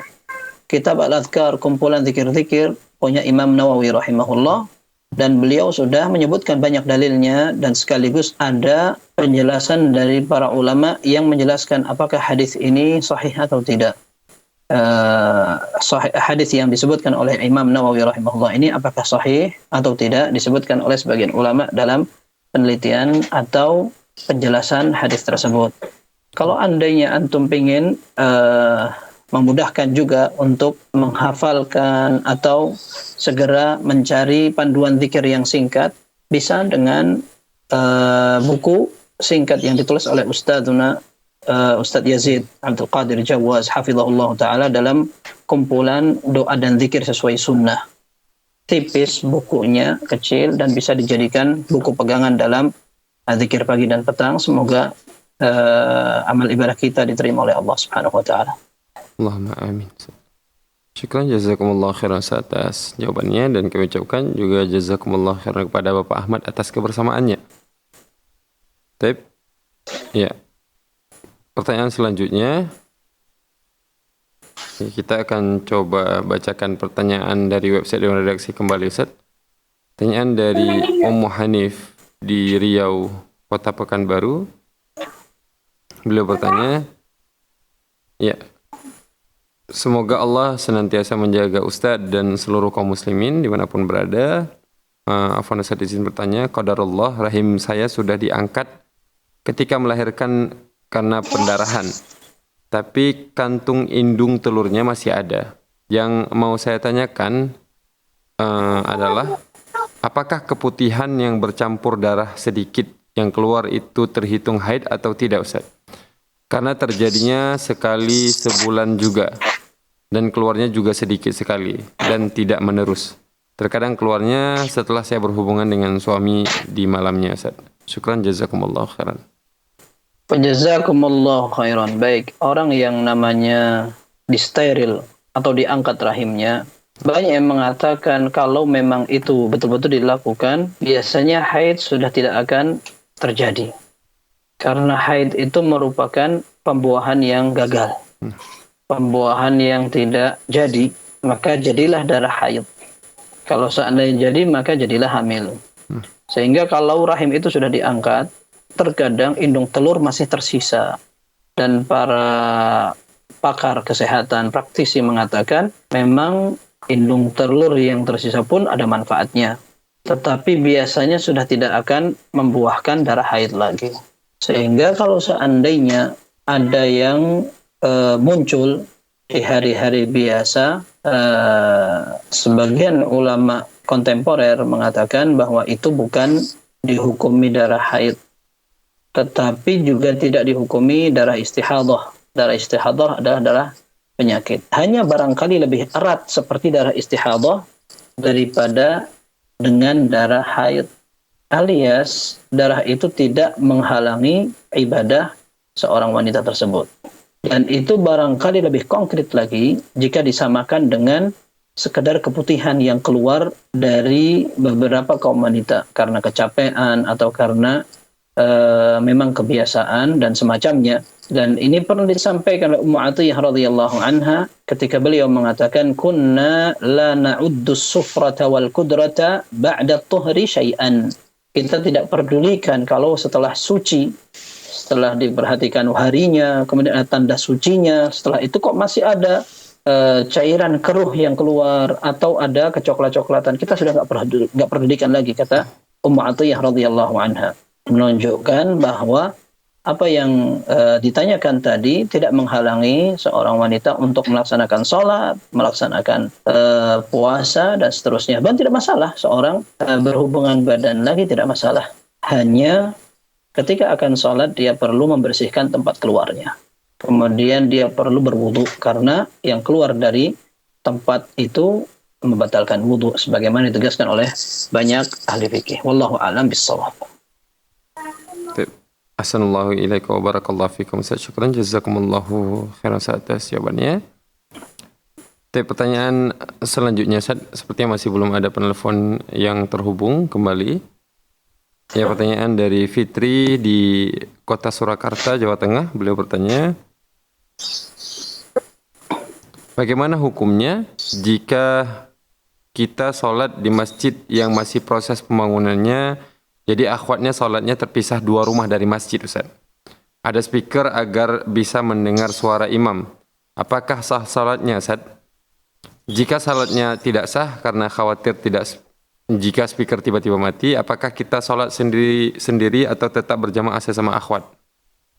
Speaker 2: Kitab Al-Adhkar, kumpulan zikir-zikir punya Imam Nawawi rahimahullah, dan beliau sudah menyebutkan banyak dalilnya, dan sekaligus ada penjelasan dari para ulama yang menjelaskan apakah hadis ini sahih atau tidak. Hadis yang disebutkan oleh Imam Nawawi rahimahullah ini apakah sahih atau tidak, disebutkan oleh sebagian ulama dalam penelitian atau penjelasan hadis tersebut. Kalau andainya antum ingin memudahkan juga untuk menghafalkan atau segera mencari panduan zikir yang singkat, bisa dengan buku singkat yang ditulis oleh Ustadz Yazid Abdul Qadir Jawaz hafizahullah ta'ala dalam kumpulan doa dan zikir sesuai sunnah. Tipis bukunya, kecil, dan bisa dijadikan buku pegangan dalam zikir pagi dan petang. Semoga amal ibadah kita diterima oleh Allah subhanahu wa ta'ala.
Speaker 1: Allahumma amin. Syukran jazakumullah khairan atas jawabannya, dan kami ucapkan juga jazakumullah khairan kepada Bapak Ahmad atas kebersamaannya. Baik. Ya. Pertanyaan selanjutnya, kita akan coba bacakan pertanyaan dari website Dewan Redaksi kembali, Ustaz. Pertanyaan dari Ummu Hanif di Riau, Kota Pekanbaru. Beliau bertanya, ya, semoga Allah senantiasa menjaga Ustaz dan seluruh kaum muslimin dimanapun berada. Afwan, Ustaz izin bertanya, qadarullah, rahim saya sudah diangkat ketika melahirkan karena pendarahan, tapi kantung indung telurnya masih ada. Yang mau saya tanyakan adalah, apakah keputihan yang bercampur darah sedikit yang keluar itu terhitung haid atau tidak, Ustaz? Karena terjadinya sekali sebulan juga, dan keluarnya juga sedikit sekali dan tidak menerus. Terkadang keluarnya setelah saya berhubungan dengan suami di malamnya, Ustaz. Syukran jazakumullah khairan.
Speaker 2: Jazakumullah khairan. Baik, orang yang namanya disteril atau diangkat rahimnya, banyak yang mengatakan kalau memang itu betul-betul dilakukan, biasanya haid sudah tidak akan terjadi. Karena haid itu merupakan pembuahan yang gagal. Pembuahan yang tidak jadi, maka jadilah darah haid. Kalau seandainya jadi, maka jadilah hamil. Sehingga kalau rahim itu sudah diangkat, terkadang indung telur masih tersisa, dan para pakar kesehatan praktisi mengatakan memang indung telur yang tersisa pun ada manfaatnya, tetapi biasanya sudah tidak akan membuahkan darah haid lagi. Sehingga kalau seandainya ada yang muncul di hari-hari biasa, sebagian ulama kontemporer mengatakan bahwa itu bukan dihukumi darah haid, tetapi juga tidak dihukumi darah istihadah. Darah istihadah adalah darah penyakit. Hanya barangkali lebih erat seperti darah istihadah daripada dengan darah haid. Alias darah itu tidak menghalangi ibadah seorang wanita tersebut. Dan itu barangkali lebih konkret lagi jika disamakan dengan sekedar keputihan yang keluar dari beberapa kaum wanita karena kecapean atau karena memang kebiasaan dan semacamnya. Dan ini pernah disampaikan oleh Ummu Athiyyah radhiyallahu anha ketika beliau mengatakan kunna la na'uddu as-sufrata wal qudrata ba'da at-tuhri syai'an. Kita tidak pedulikan kalau setelah suci, setelah diperhatikan harinya, kemudian ada tanda sucinya, setelah itu kok masih ada cairan keruh yang keluar atau ada kecoklat-coklatan, kita sudah nggak pedulikan lagi, kata Ummu Athiyyah radhiyallahu anha, menunjukkan bahwa apa yang ditanyakan tadi tidak menghalangi seorang wanita untuk melaksanakan sholat, melaksanakan puasa dan seterusnya. Dan tidak masalah seorang berhubungan badan lagi, tidak masalah. Hanya ketika akan sholat dia perlu membersihkan tempat keluarnya. Kemudian dia perlu berwudu karena yang keluar dari tempat itu membatalkan wudu sebagaimana ditegaskan oleh banyak ahli fikih. Wallahu a'lam bishawab.
Speaker 1: Ahsanallahu ilaika wa barakallahu fikum. Syukran jazakumullahu khairan atas jawabannya. Pertanyaan selanjutnya, Ustaz, sepertinya masih belum ada penelpon yang terhubung kembali. Ya, pertanyaan dari Fitri di Kota Surakarta, Jawa Tengah. Beliau bertanya, bagaimana hukumnya jika kita sholat di masjid yang masih proses pembangunannya, jadi akhwatnya sholatnya terpisah 2 rumah dari masjid, Ustaz. Ada speaker agar bisa mendengar suara imam. Apakah sah sholatnya, Ustaz? Jika sholatnya tidak sah karena khawatir jika speaker tiba-tiba mati, apakah kita sholat sendiri atau tetap berjamaah sesama akhwat?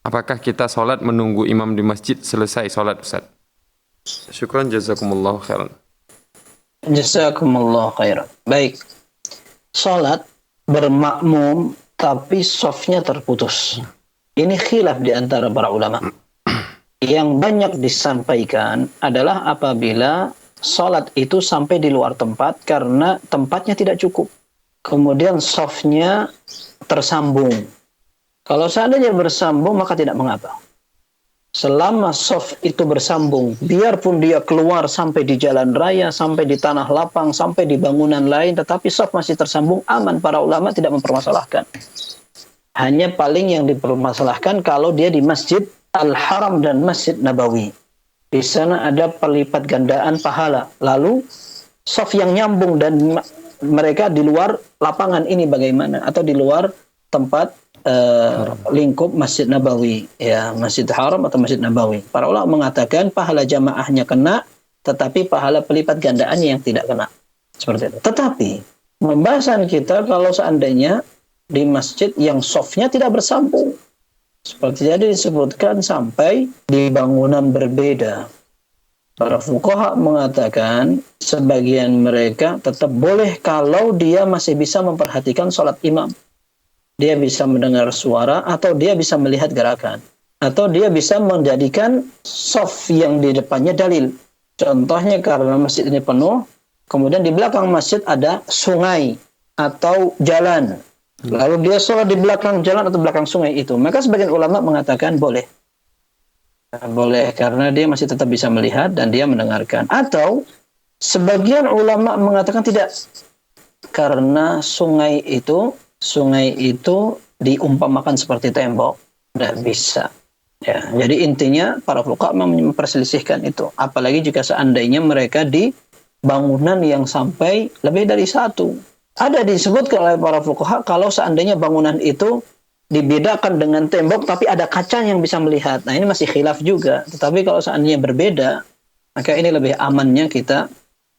Speaker 1: Apakah kita sholat menunggu imam di masjid selesai sholat, Ustaz? Syukran jazakumullahu khairan.
Speaker 2: Jazakumullahu khairan. Baik. Sholat bermakmum tapi safnya terputus. Ini khilaf di antara para ulama. Yang banyak disampaikan adalah apabila sholat itu sampai di luar tempat karena tempatnya tidak cukup. Kemudian safnya tersambung. Kalau seandainya bersambung maka tidak mengapa. Selama saf itu bersambung, biarpun dia keluar sampai di jalan raya, sampai di tanah lapang, sampai di bangunan lain, tetapi saf masih tersambung, aman. Para ulama tidak mempermasalahkan. Hanya paling yang dipermasalahkan kalau dia di Masjid Al-Haram dan Masjid Nabawi. Di sana ada pelipat gandaan pahala. Lalu saf yang nyambung dan mereka di luar lapangan ini bagaimana? Atau di luar tempat lingkup Masjid Nabawi, ya, Masjid Haram atau Masjid Nabawi. Para ulama mengatakan pahala jamaahnya kena, tetapi pahala pelipat gandaannya yang tidak kena. Seperti itu. Tetapi pembahasan kita kalau seandainya di masjid yang safnya tidak bersambung, seperti tadi disebutkan sampai di bangunan berbeda. Para fuqaha mengatakan sebagian mereka tetap boleh kalau dia masih bisa memperhatikan sholat imam. Dia bisa mendengar suara atau dia bisa melihat gerakan. Atau dia bisa menjadikan shaf yang di depannya dalil. Contohnya karena masjid ini penuh, kemudian di belakang masjid ada sungai atau jalan. Lalu dia sholat di belakang jalan atau belakang sungai itu. Maka sebagian ulama mengatakan boleh. Boleh karena dia masih tetap bisa melihat dan dia mendengarkan. Atau sebagian ulama mengatakan tidak. Karena sungai itu diumpamakan seperti tembok, tidak bisa. Ya, jadi intinya para fuqaha memperselisihkan itu. Apalagi jika seandainya mereka di bangunan yang sampai lebih dari satu. Ada disebutkan oleh para fuqaha kalau seandainya bangunan itu dibedakan dengan tembok tapi ada kaca yang bisa melihat. Nah, ini masih khilaf juga. Tetapi kalau seandainya berbeda, maka ini lebih amannya kita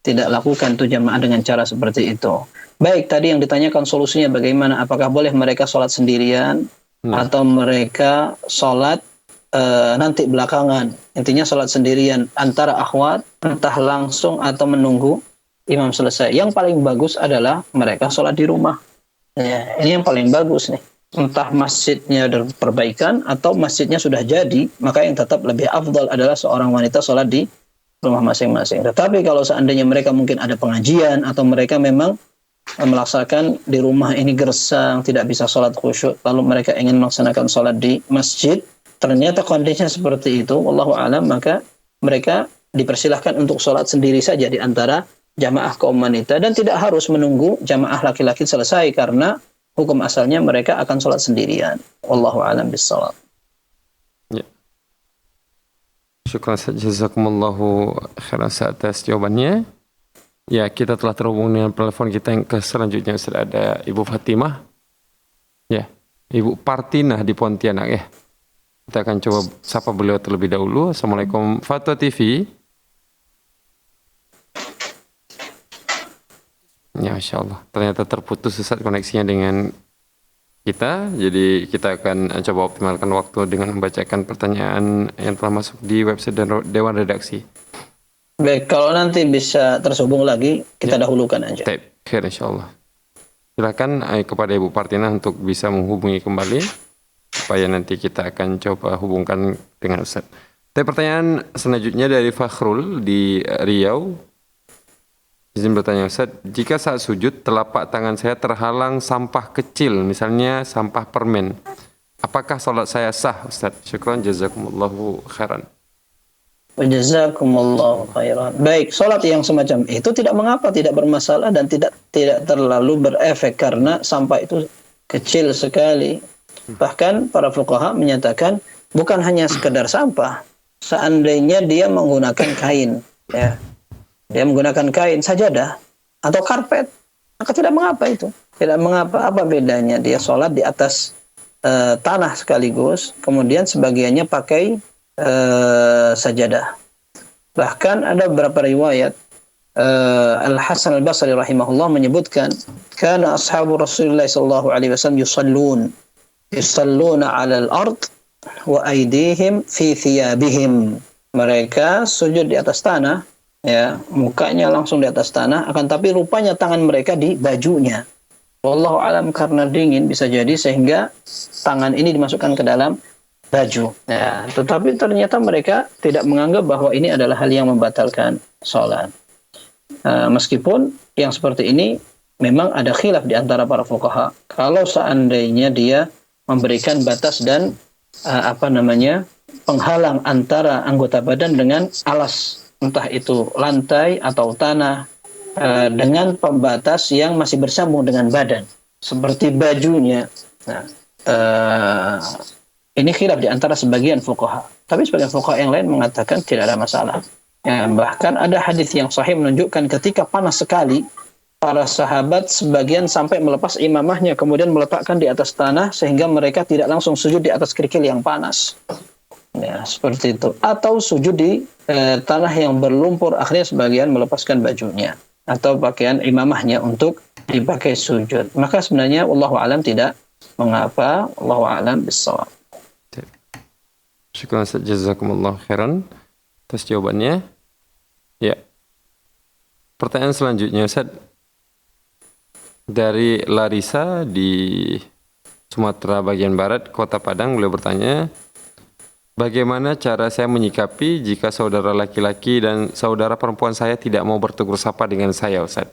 Speaker 2: tidak lakukan tuh jamaah dengan cara seperti itu. Baik, tadi yang ditanyakan solusinya bagaimana? Apakah boleh mereka sholat sendirian atau mereka sholat nanti belakangan? Intinya sholat sendirian antara akhwat, entah langsung atau menunggu imam selesai. Yang paling bagus adalah mereka sholat di rumah. Ya, ini yang paling bagus nih. Entah masjidnya ada perbaikan atau masjidnya sudah jadi, maka yang tetap lebih afdal adalah seorang wanita sholat di rumah masing-masing. Tetapi kalau seandainya mereka mungkin ada pengajian atau mereka memang melaksanakan di rumah ini gersang, tidak bisa sholat khusyuk, lalu mereka ingin melaksanakan sholat di masjid, ternyata kondisinya seperti itu, wallahu a'lam, maka mereka dipersilahkan untuk sholat sendiri saja di antara jamaah kaum wanita dan tidak harus menunggu jamaah laki-laki selesai karena hukum asalnya mereka akan sholat sendirian. Wallahu a'lam bishawab.
Speaker 1: Ya. Syukran, jazakumullahu khairan atas jawabannya. Ya, kita telah terhubung dengan telepon kita yang selanjutnya sudah ada Ibu Fatimah. Ya, Ibu Partinah di Pontianak ya. Kita akan coba sapa beliau terlebih dahulu. Assalamualaikum Fatwa TV. Ya, Masya Allah. Ternyata terputus Ustaz koneksinya dengan kita. Jadi kita akan coba optimalkan waktu dengan membacakan pertanyaan yang telah masuk di website Dewan Redaksi.
Speaker 2: Baik, kalau nanti bisa tersambung lagi, kita dahulukan aja.
Speaker 1: Baik, insyaAllah. Silakan kepada Ibu Partina untuk bisa menghubungi kembali, supaya nanti kita akan coba hubungkan dengan Ustaz. Tapi pertanyaan selanjutnya dari Fakhrul di Riau. Izin bertanya Ustaz, jika saat sujud telapak tangan saya terhalang sampah kecil, misalnya sampah permen, apakah salat saya sah Ustaz? Syukran, jazakumullahu khairan.
Speaker 2: Jazakumullahu khairan. Baik, sholat yang semacam itu tidak mengapa, tidak bermasalah dan tidak terlalu berefek karena sampah itu kecil sekali. Bahkan para fuqaha menyatakan bukan hanya sekedar sampah. Seandainya dia menggunakan kain, ya, dia menggunakan kain sajadah atau karpet, maka tidak mengapa itu. Tidak mengapa. Apa bedanya dia sholat di atas tanah sekaligus, kemudian sebagiannya pakai sajadah. Bahkan ada beberapa riwayat Al-Hasan Al-Basri rahimahullah menyebutkan kana ashabu Rasulullah sallallahu alaihi wasallam yusalluna 'ala al-ard wa aydihim fi thiyabihim. Mereka sujud di atas tanah, ya, mukanya langsung di atas tanah, akan tapi rupanya tangan mereka di bajunya. Wallahu alam, karena dingin bisa jadi sehingga tangan ini dimasukkan ke dalam baju. Ya, tetapi ternyata mereka tidak menganggap bahwa ini adalah hal yang membatalkan sholat. Meskipun yang seperti ini memang ada khilaf di antara para fuqaha. Kalau seandainya dia memberikan batas dan penghalang antara anggota badan dengan alas, entah itu lantai atau tanah, dengan pembatas yang masih bersambung dengan badan, seperti bajunya. Nah, ini khilaf di antara sebagian fuqaha. Tapi sebagian fuqaha yang lain mengatakan tidak ada masalah. Ya, bahkan ada hadis yang sahih menunjukkan ketika panas sekali, para sahabat sebagian sampai melepas imamahnya kemudian meletakkan di atas tanah sehingga mereka tidak langsung sujud di atas kerikil yang panas. Ya, seperti itu. Atau sujud di tanah yang berlumpur, akhirnya sebagian melepaskan bajunya atau pakaian imamahnya untuk dipakai sujud. Maka sebenarnya wallahu alam tidak mengapa. Wallahu alam bissawab.
Speaker 1: Syukran Ustaz, jazakumullah khairan atas jawabannya. Ya. Pertanyaan selanjutnya Ustaz dari Larissa di Sumatera bagian barat, Kota Padang. Beliau bertanya, bagaimana cara saya menyikapi jika saudara laki-laki dan saudara perempuan saya tidak mau bertegur sapa dengan saya Ustaz?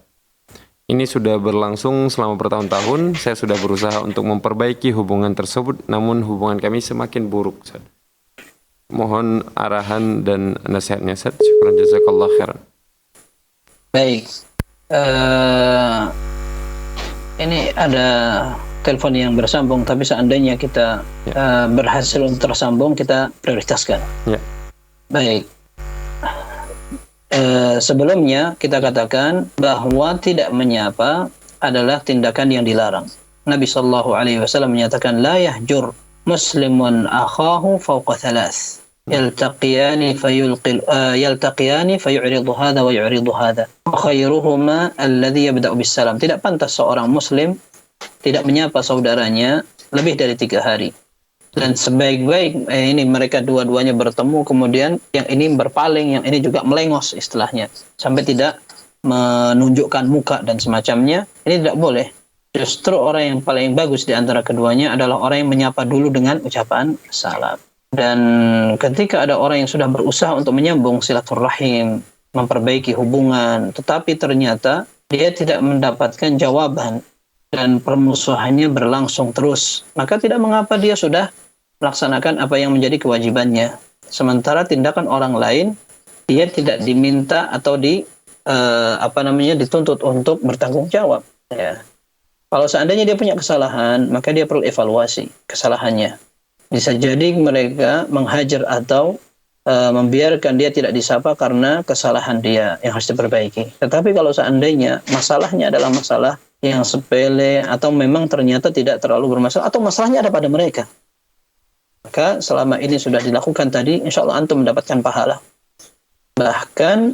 Speaker 1: Ini sudah berlangsung selama bertahun-tahun. Saya sudah berusaha untuk memperbaiki hubungan tersebut, namun hubungan kami semakin buruk Ustaz. Mohon arahan dan nasihatnya Ustaz. Syukran, jazakallah khairan.
Speaker 2: Baik. Ini ada telepon yang bersambung, tapi seandainya kita berhasil untuk tersambung, kita prioritaskan.
Speaker 1: Ya.
Speaker 2: Baik. Sebelumnya kita katakan bahwa tidak menyapa adalah tindakan yang dilarang. Nabi sallallahu alaihi wasallam menyatakan la yahjur muslimun akhahu fawqa thalath yaltaqiyani fayu'ridu hadha wa yu'ridu hadha wa khairuhuma alladhi yabda'u bis salam. Tidak pantas seorang muslim tidak menyapa saudaranya lebih dari 3 hari. Dan sebaik-baik ini mereka dua-duanya bertemu, kemudian yang ini berpaling, yang ini juga melengos istilahnya, sampai tidak menunjukkan muka dan semacamnya. Ini tidak boleh. Justru orang yang paling bagus di antara keduanya adalah orang yang menyapa dulu dengan ucapan salam. Dan ketika ada orang yang sudah berusaha untuk menyambung silaturahim, memperbaiki hubungan, tetapi ternyata dia tidak mendapatkan jawaban dan permusuhannya berlangsung terus, maka tidak mengapa dia sudah melaksanakan apa yang menjadi kewajibannya. Sementara tindakan orang lain dia tidak diminta atau dituntut untuk bertanggung jawab. Ya. Kalau seandainya dia punya kesalahan, maka dia perlu evaluasi kesalahannya. Bisa jadi mereka menghajar atau membiarkan dia tidak disapa karena kesalahan dia yang harus diperbaiki. Tetapi kalau seandainya masalahnya adalah masalah yang sepele atau memang ternyata tidak terlalu bermasalah atau masalahnya ada pada mereka, maka selama ini sudah dilakukan tadi, insya Allah antum mendapatkan pahala. Bahkan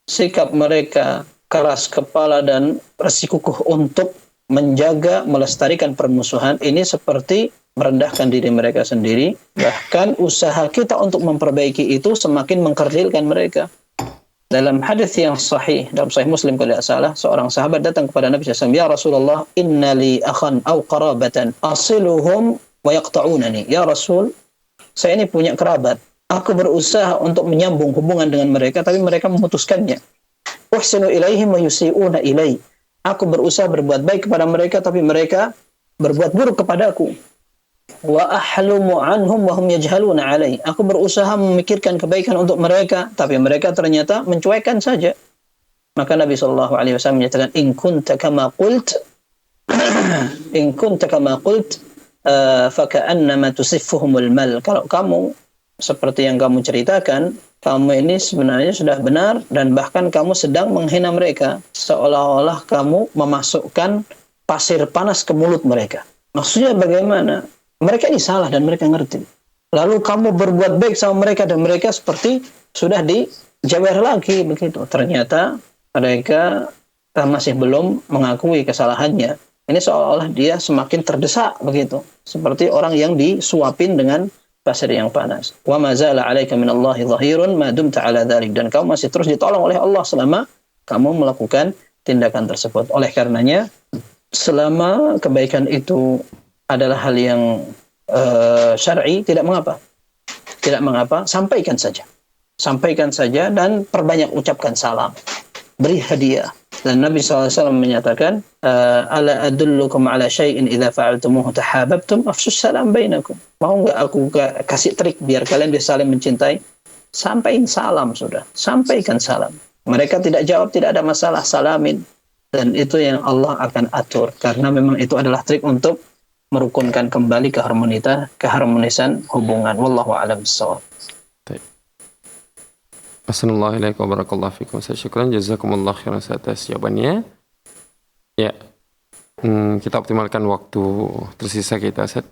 Speaker 2: sikap mereka keras kepala dan bersikukuh untuk menjaga, melestarikan permusuhan ini seperti merendahkan diri mereka sendiri. Bahkan usaha kita untuk memperbaiki itu semakin mengkerdilkan mereka. Dalam hadis yang sahih, dalam Sahih Muslim kalau tidak salah, seorang sahabat datang kepada Nabi SAW, "Ya Rasulullah, inna li akhan aw qarabatan asiluhum wa yaqta'unani." Ya Rasul, saya ini punya kerabat. Aku berusaha untuk menyambung hubungan dengan mereka, tapi mereka memutuskannya. Uhsinu ilaihim wa yusi'una ilai. Aku berusaha berbuat baik kepada mereka, tapi mereka berbuat buruk kepadaku. Wa ahlumu anhum wa hum yajhaluna alai. Aku berusaha memikirkan kebaikan untuk mereka, tapi mereka ternyata mencuekkan saja. Maka Nabi SAW menyatakan, in kunta kama qult faka'annama tusiffuhumul mal. Kalau kamu seperti yang kamu ceritakan, kamu ini sebenarnya sudah benar, dan bahkan kamu sedang menghina mereka, seolah-olah kamu memasukkan pasir panas ke mulut mereka. Maksudnya bagaimana? Mereka ini salah dan mereka ngerti. Lalu kamu berbuat baik sama mereka dan mereka seperti sudah dijewer lagi begitu. Ternyata mereka masih belum mengakui kesalahannya. Ini seolah-olah dia semakin terdesak begitu. Seperti orang yang disuapin dengan pasir yang panas. Wa ma zala 'alaika minallahi dhahirun ma dumta 'ala dzalik. Dan kamu masih terus ditolong oleh Allah selama kamu melakukan tindakan tersebut. Oleh karenanya, selama kebaikan itu adalah hal yang syar'i, tidak mengapa, sampaikan saja dan perbanyak ucapkan salam, beri hadiah. Dan Nabi SAW menyatakan, ala adullukum ala syai'in idza fa'altumuhu tahabbtum afshus salam bainakum. Mau nggak aku kasih trik biar kalian bisa saling mencintai? Sampaikan salam sudah, sampaikan salam. Mereka tidak jawab, tidak ada masalah, salamin. Dan itu yang Allah akan atur, karena memang itu adalah trik untuk merukunkan kembali keharmonisan hubungan. Wallahu a'lam bishawab.
Speaker 1: Assalamualaikum warahmatullahi wabarakatuh. Syukran jazakumullah khairan atas jawabannya. Ya, kita optimalkan waktu tersisa kita, Ustaz.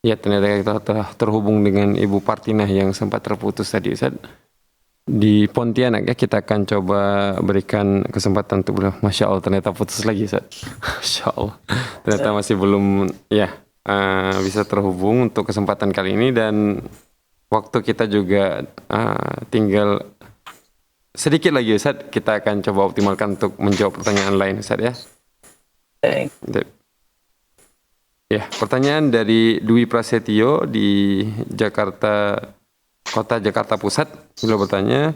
Speaker 1: Ya, ternyata kita telah terhubung dengan Ibu Partinah yang sempat terputus tadi, Ustaz. Di Pontianak ya, kita akan coba berikan kesempatan untuk beliau. Masya Allah, ternyata putus lagi, Ustaz. Masya Allah. Ternyata masih belum bisa terhubung untuk kesempatan kali ini, dan waktu kita juga tinggal sedikit lagi, Ustaz. Kita akan coba optimalkan untuk menjawab pertanyaan lain, Ustaz ya. Ya, pertanyaan dari Dwi Prasetyo di Jakarta, Kota Jakarta Pusat. Beliau bertanya,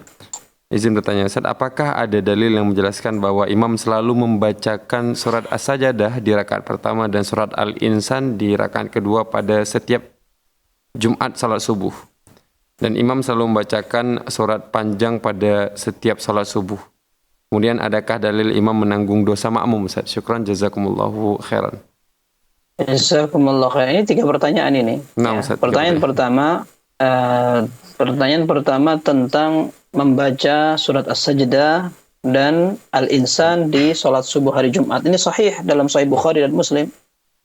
Speaker 1: izin bertanya, Ustaz, apakah ada dalil yang menjelaskan bahwa imam selalu membacakan surat As-Sajdah di rakaat pertama dan surat Al-Insan di rakaat kedua pada setiap Jumat salat subuh? Dan imam selalu membacakan surat panjang pada setiap salat subuh. Kemudian adakah dalil imam menanggung dosa makmum, Ustaz? Syukran jazakumullahu khairan.
Speaker 2: Jazakumullahu khairan. Ini 3 pertanyaan ini.
Speaker 1: Nah, Ustaz,
Speaker 2: Pertanyaan pertama tentang membaca surat As-Sajdah dan Al-Insan di salat subuh hari Jumat. Ini sahih dalam Sahih Bukhari dan Muslim.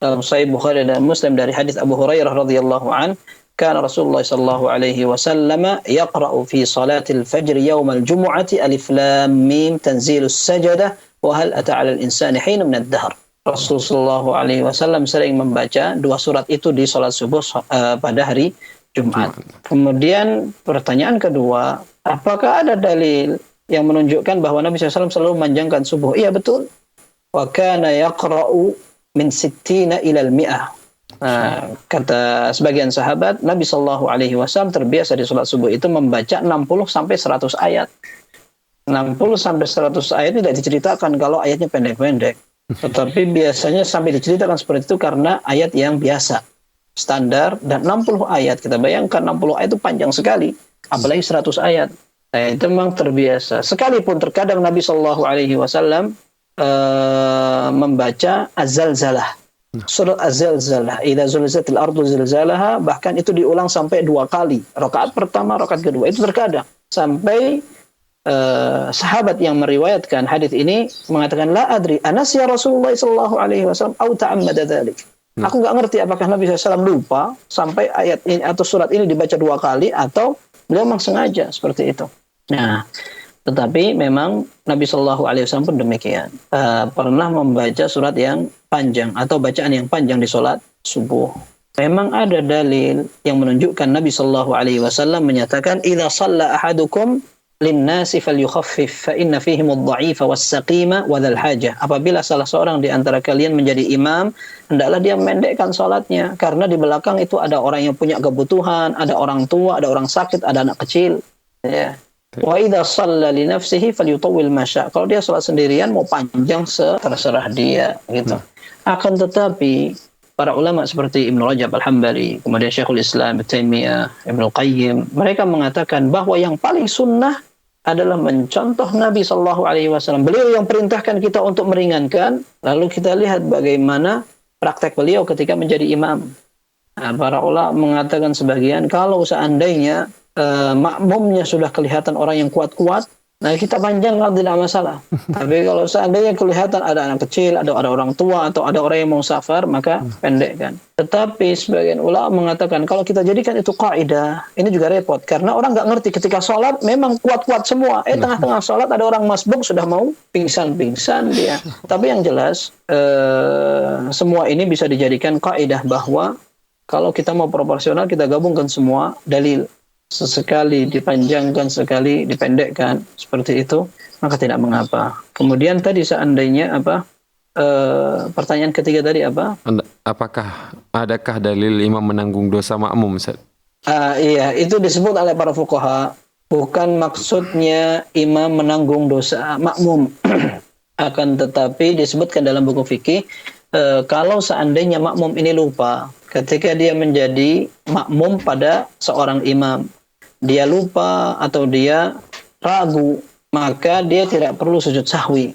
Speaker 2: Dalam Sahih Bukhari dan Muslim dari hadis Abu Hurairah radhiyallahu an, kana Rasulullah sallallahu alaihi wasallam yaqra'u fi salatil fajr yawm al-jum'ati alif lam mim tanzilus sajdah wa hal ata 'alal insani hin min ad-dahr. Rasulullah sallallahu alaihi wasallam sering membaca 2 surat itu di salat subuh pada hari Jumat. Kemudian pertanyaan kedua, apakah ada dalil yang menunjukkan bahwa Nabi SAW selalu memanjangkan subuh? Iya, betul. Wa kana yaqra'u min 60 ila al-mi'ah. Kata sebagian sahabat, Nabi Shallallahu Alaihi Wasallam terbiasa di sholat subuh itu membaca 60 sampai 100 ayat. 60 sampai 100 ayat tidak diceritakan kalau ayatnya pendek-pendek. Tetapi biasanya sampai diceritakan seperti itu karena ayat yang biasa, standar, dan 60 ayat. Kita bayangkan 60 ayat itu panjang sekali, apalagi 100 ayat. Nah, itu memang terbiasa. Sekalipun terkadang Nabi Shallallahu Alaihi Wasallam membaca Az-Zalzalah, surat Az-Zalzalah, idza zulzilatil ardu zilzalaha, bahkan itu diulang sampai 2 kali. Rakaat pertama, rakaat kedua, itu terkadang sampai sahabat yang meriwayatkan hadis ini mengatakan, la adri anasya Rasulullah sallallahu alaihi wasallam au ta'ammada dzalik. Aku nggak ngerti apakah Nabi SAW lupa sampai ayat ini atau surat ini dibaca 2 kali atau beliau memang sengaja seperti itu. Nah, tetapi memang Nabi Shallallahu Alaihi Wasallam pun demikian, pernah membaca surat yang panjang atau bacaan yang panjang di sholat subuh. Memang ada dalil yang menunjukkan Nabi Shallallahu Alaihi Wasallam menyatakan, idza shalla ahadukum linnasi falyukhaffif fa inna fihim ad-dha'ifa was-saqima wa dzal hajah. Apabila salah seorang di antara kalian menjadi imam, hendaklah dia memendekkan salatnya karena di belakang itu ada orang yang punya kebutuhan, ada orang tua, ada orang sakit, ada anak kecil. Ya. Wa idza shalla li nafsihi falyutawwil ma syaa. Kalau dia salat sendirian mau panjang terserah dia gitu. Akan tetapi para ulama seperti Ibnu Rajab Al-Hambali, kemudian Syekhul Islam Ibnu Taimiyah, Ibnu Qayyim, mereka mengatakan bahwa yang paling sunnah adalah mencontoh Nabi Shallallahu Alaihi Wasallam. Beliau yang perintahkan kita untuk meringankan, lalu kita lihat bagaimana praktek beliau ketika menjadi imam. Nah, para ulama mengatakan sebagian, kalau seandainya makmumnya sudah kelihatan orang yang kuat-kuat, nah kita panjangkan tidak masalah. Tapi kalau seandainya kelihatan ada anak kecil, ada orang tua, atau ada orang yang mau safar, maka pendekkan. Tetapi sebagian ulama mengatakan kalau kita jadikan itu kaidah, ini juga repot karena orang nggak ngerti ketika sholat memang kuat-kuat semua. Tengah-tengah sholat ada orang masbuk sudah mau pingsan-pingsan dia. Tapi yang jelas semua ini bisa dijadikan kaidah bahwa kalau kita mau proporsional kita gabungkan semua dalil. Sesekali dipanjangkan, sekali dipendekkan, seperti itu, maka tidak mengapa. Kemudian tadi seandainya pertanyaan ketiga tadi apa?
Speaker 1: Adakah dalil imam menanggung dosa makmum, Ustaz?
Speaker 2: Iya, itu disebut oleh para fuqaha. Bukan maksudnya imam menanggung dosa makmum. Akan tetapi disebutkan dalam buku fikih, kalau seandainya makmum ini lupa, ketika dia menjadi makmum pada seorang imam, dia lupa atau dia ragu, maka dia tidak perlu sujud sahwi.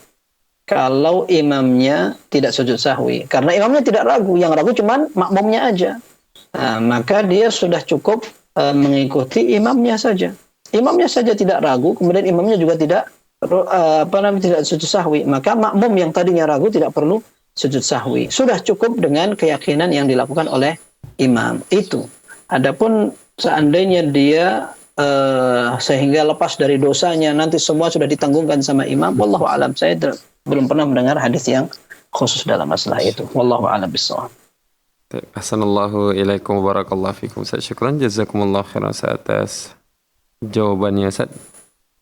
Speaker 2: Kalau imamnya tidak sujud sahwi, karena imamnya tidak ragu, yang ragu cuman makmumnya aja. Nah, maka dia sudah cukup mengikuti imamnya saja. Imamnya saja tidak ragu, kemudian imamnya juga tidak sujud sahwi, maka makmum yang tadinya ragu tidak perlu sujud sahwi. Sudah cukup dengan keyakinan yang dilakukan oleh imam itu. Adapun seandainya dia sehingga lepas dari dosanya, nanti semua sudah ditanggungkan sama imam, wallahu alam. Saya belum pernah mendengar hadis yang khusus dalam masalah itu. Wallahu a'lam bishawab.
Speaker 1: Ahsanallahu ilaikum wa barakallahu fikum. Syukran jazakumullah khairan atas jawabannya, Ustaz.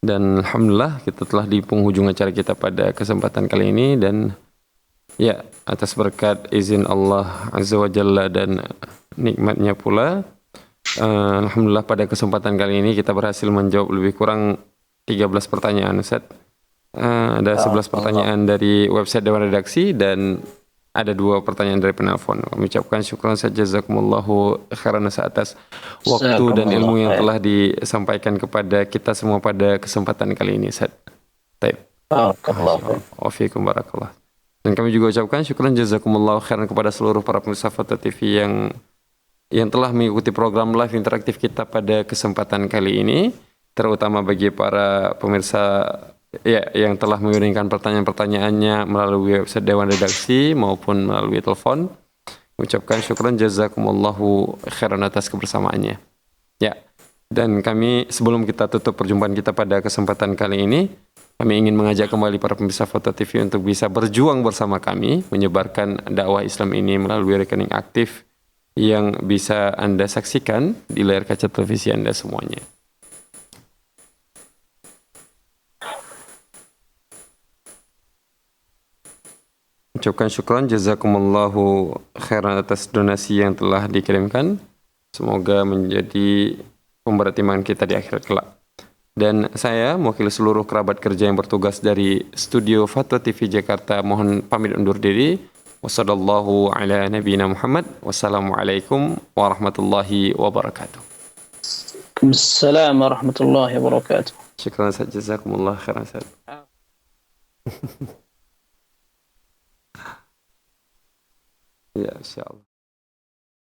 Speaker 1: Dan alhamdulillah kita telah di penghujung acara kita pada kesempatan kali ini, dan ya, atas berkat izin Allah Azza wa Jalla dan nikmatnya pula, alhamdulillah pada kesempatan kali ini kita berhasil menjawab lebih kurang 13 pertanyaan, Ustaz. Ada 11 pertanyaan dari website Dewan Redaksi dan ada 2 pertanyaan dari penelpon. Kami ucapkan syukran saja, jazakumullahu khairan atas waktu dan ilmu yang telah disampaikan kepada kita semua pada kesempatan kali ini, Ustaz. Baik. Wa'alaikum barakallah. Dan kami juga ucapkan syukran jazakumullahu khairan kepada seluruh para pemirsa Fata TV yang telah mengikuti program live interaktif kita pada kesempatan kali ini, terutama bagi para pemirsa yang telah mengirimkan pertanyaan-pertanyaannya melalui website Dewan Redaksi maupun melalui telepon. Ucapkan syukran jazakumullahu khairan atas kebersamaannya. Ya, dan kami sebelum kita tutup perjumpaan kita pada kesempatan kali ini, kami ingin mengajak kembali para pemirsa Fata TV untuk bisa berjuang bersama kami menyebarkan dakwah Islam ini melalui rekening aktif yang bisa Anda saksikan di layar kaca televisi Anda semuanya. ucapkan syukran jazakumullahu khairan atas donasi yang telah dikirimkan. Semoga menjadi pemberat timbangan kita di akhirat kelak. Dan saya mewakili seluruh kerabat kerja yang bertugas dari studio Fatwa TV Jakarta mohon pamit undur diri. Wassallallahu ala nabiyina Muhammad. Wassalamualaikum warahmatullahi wabarakatuh.
Speaker 2: Waalaikumsalam warahmatullahi wabarakatuh.
Speaker 1: Syukran saja, jazakumullah khairan. Ya, insyaallah.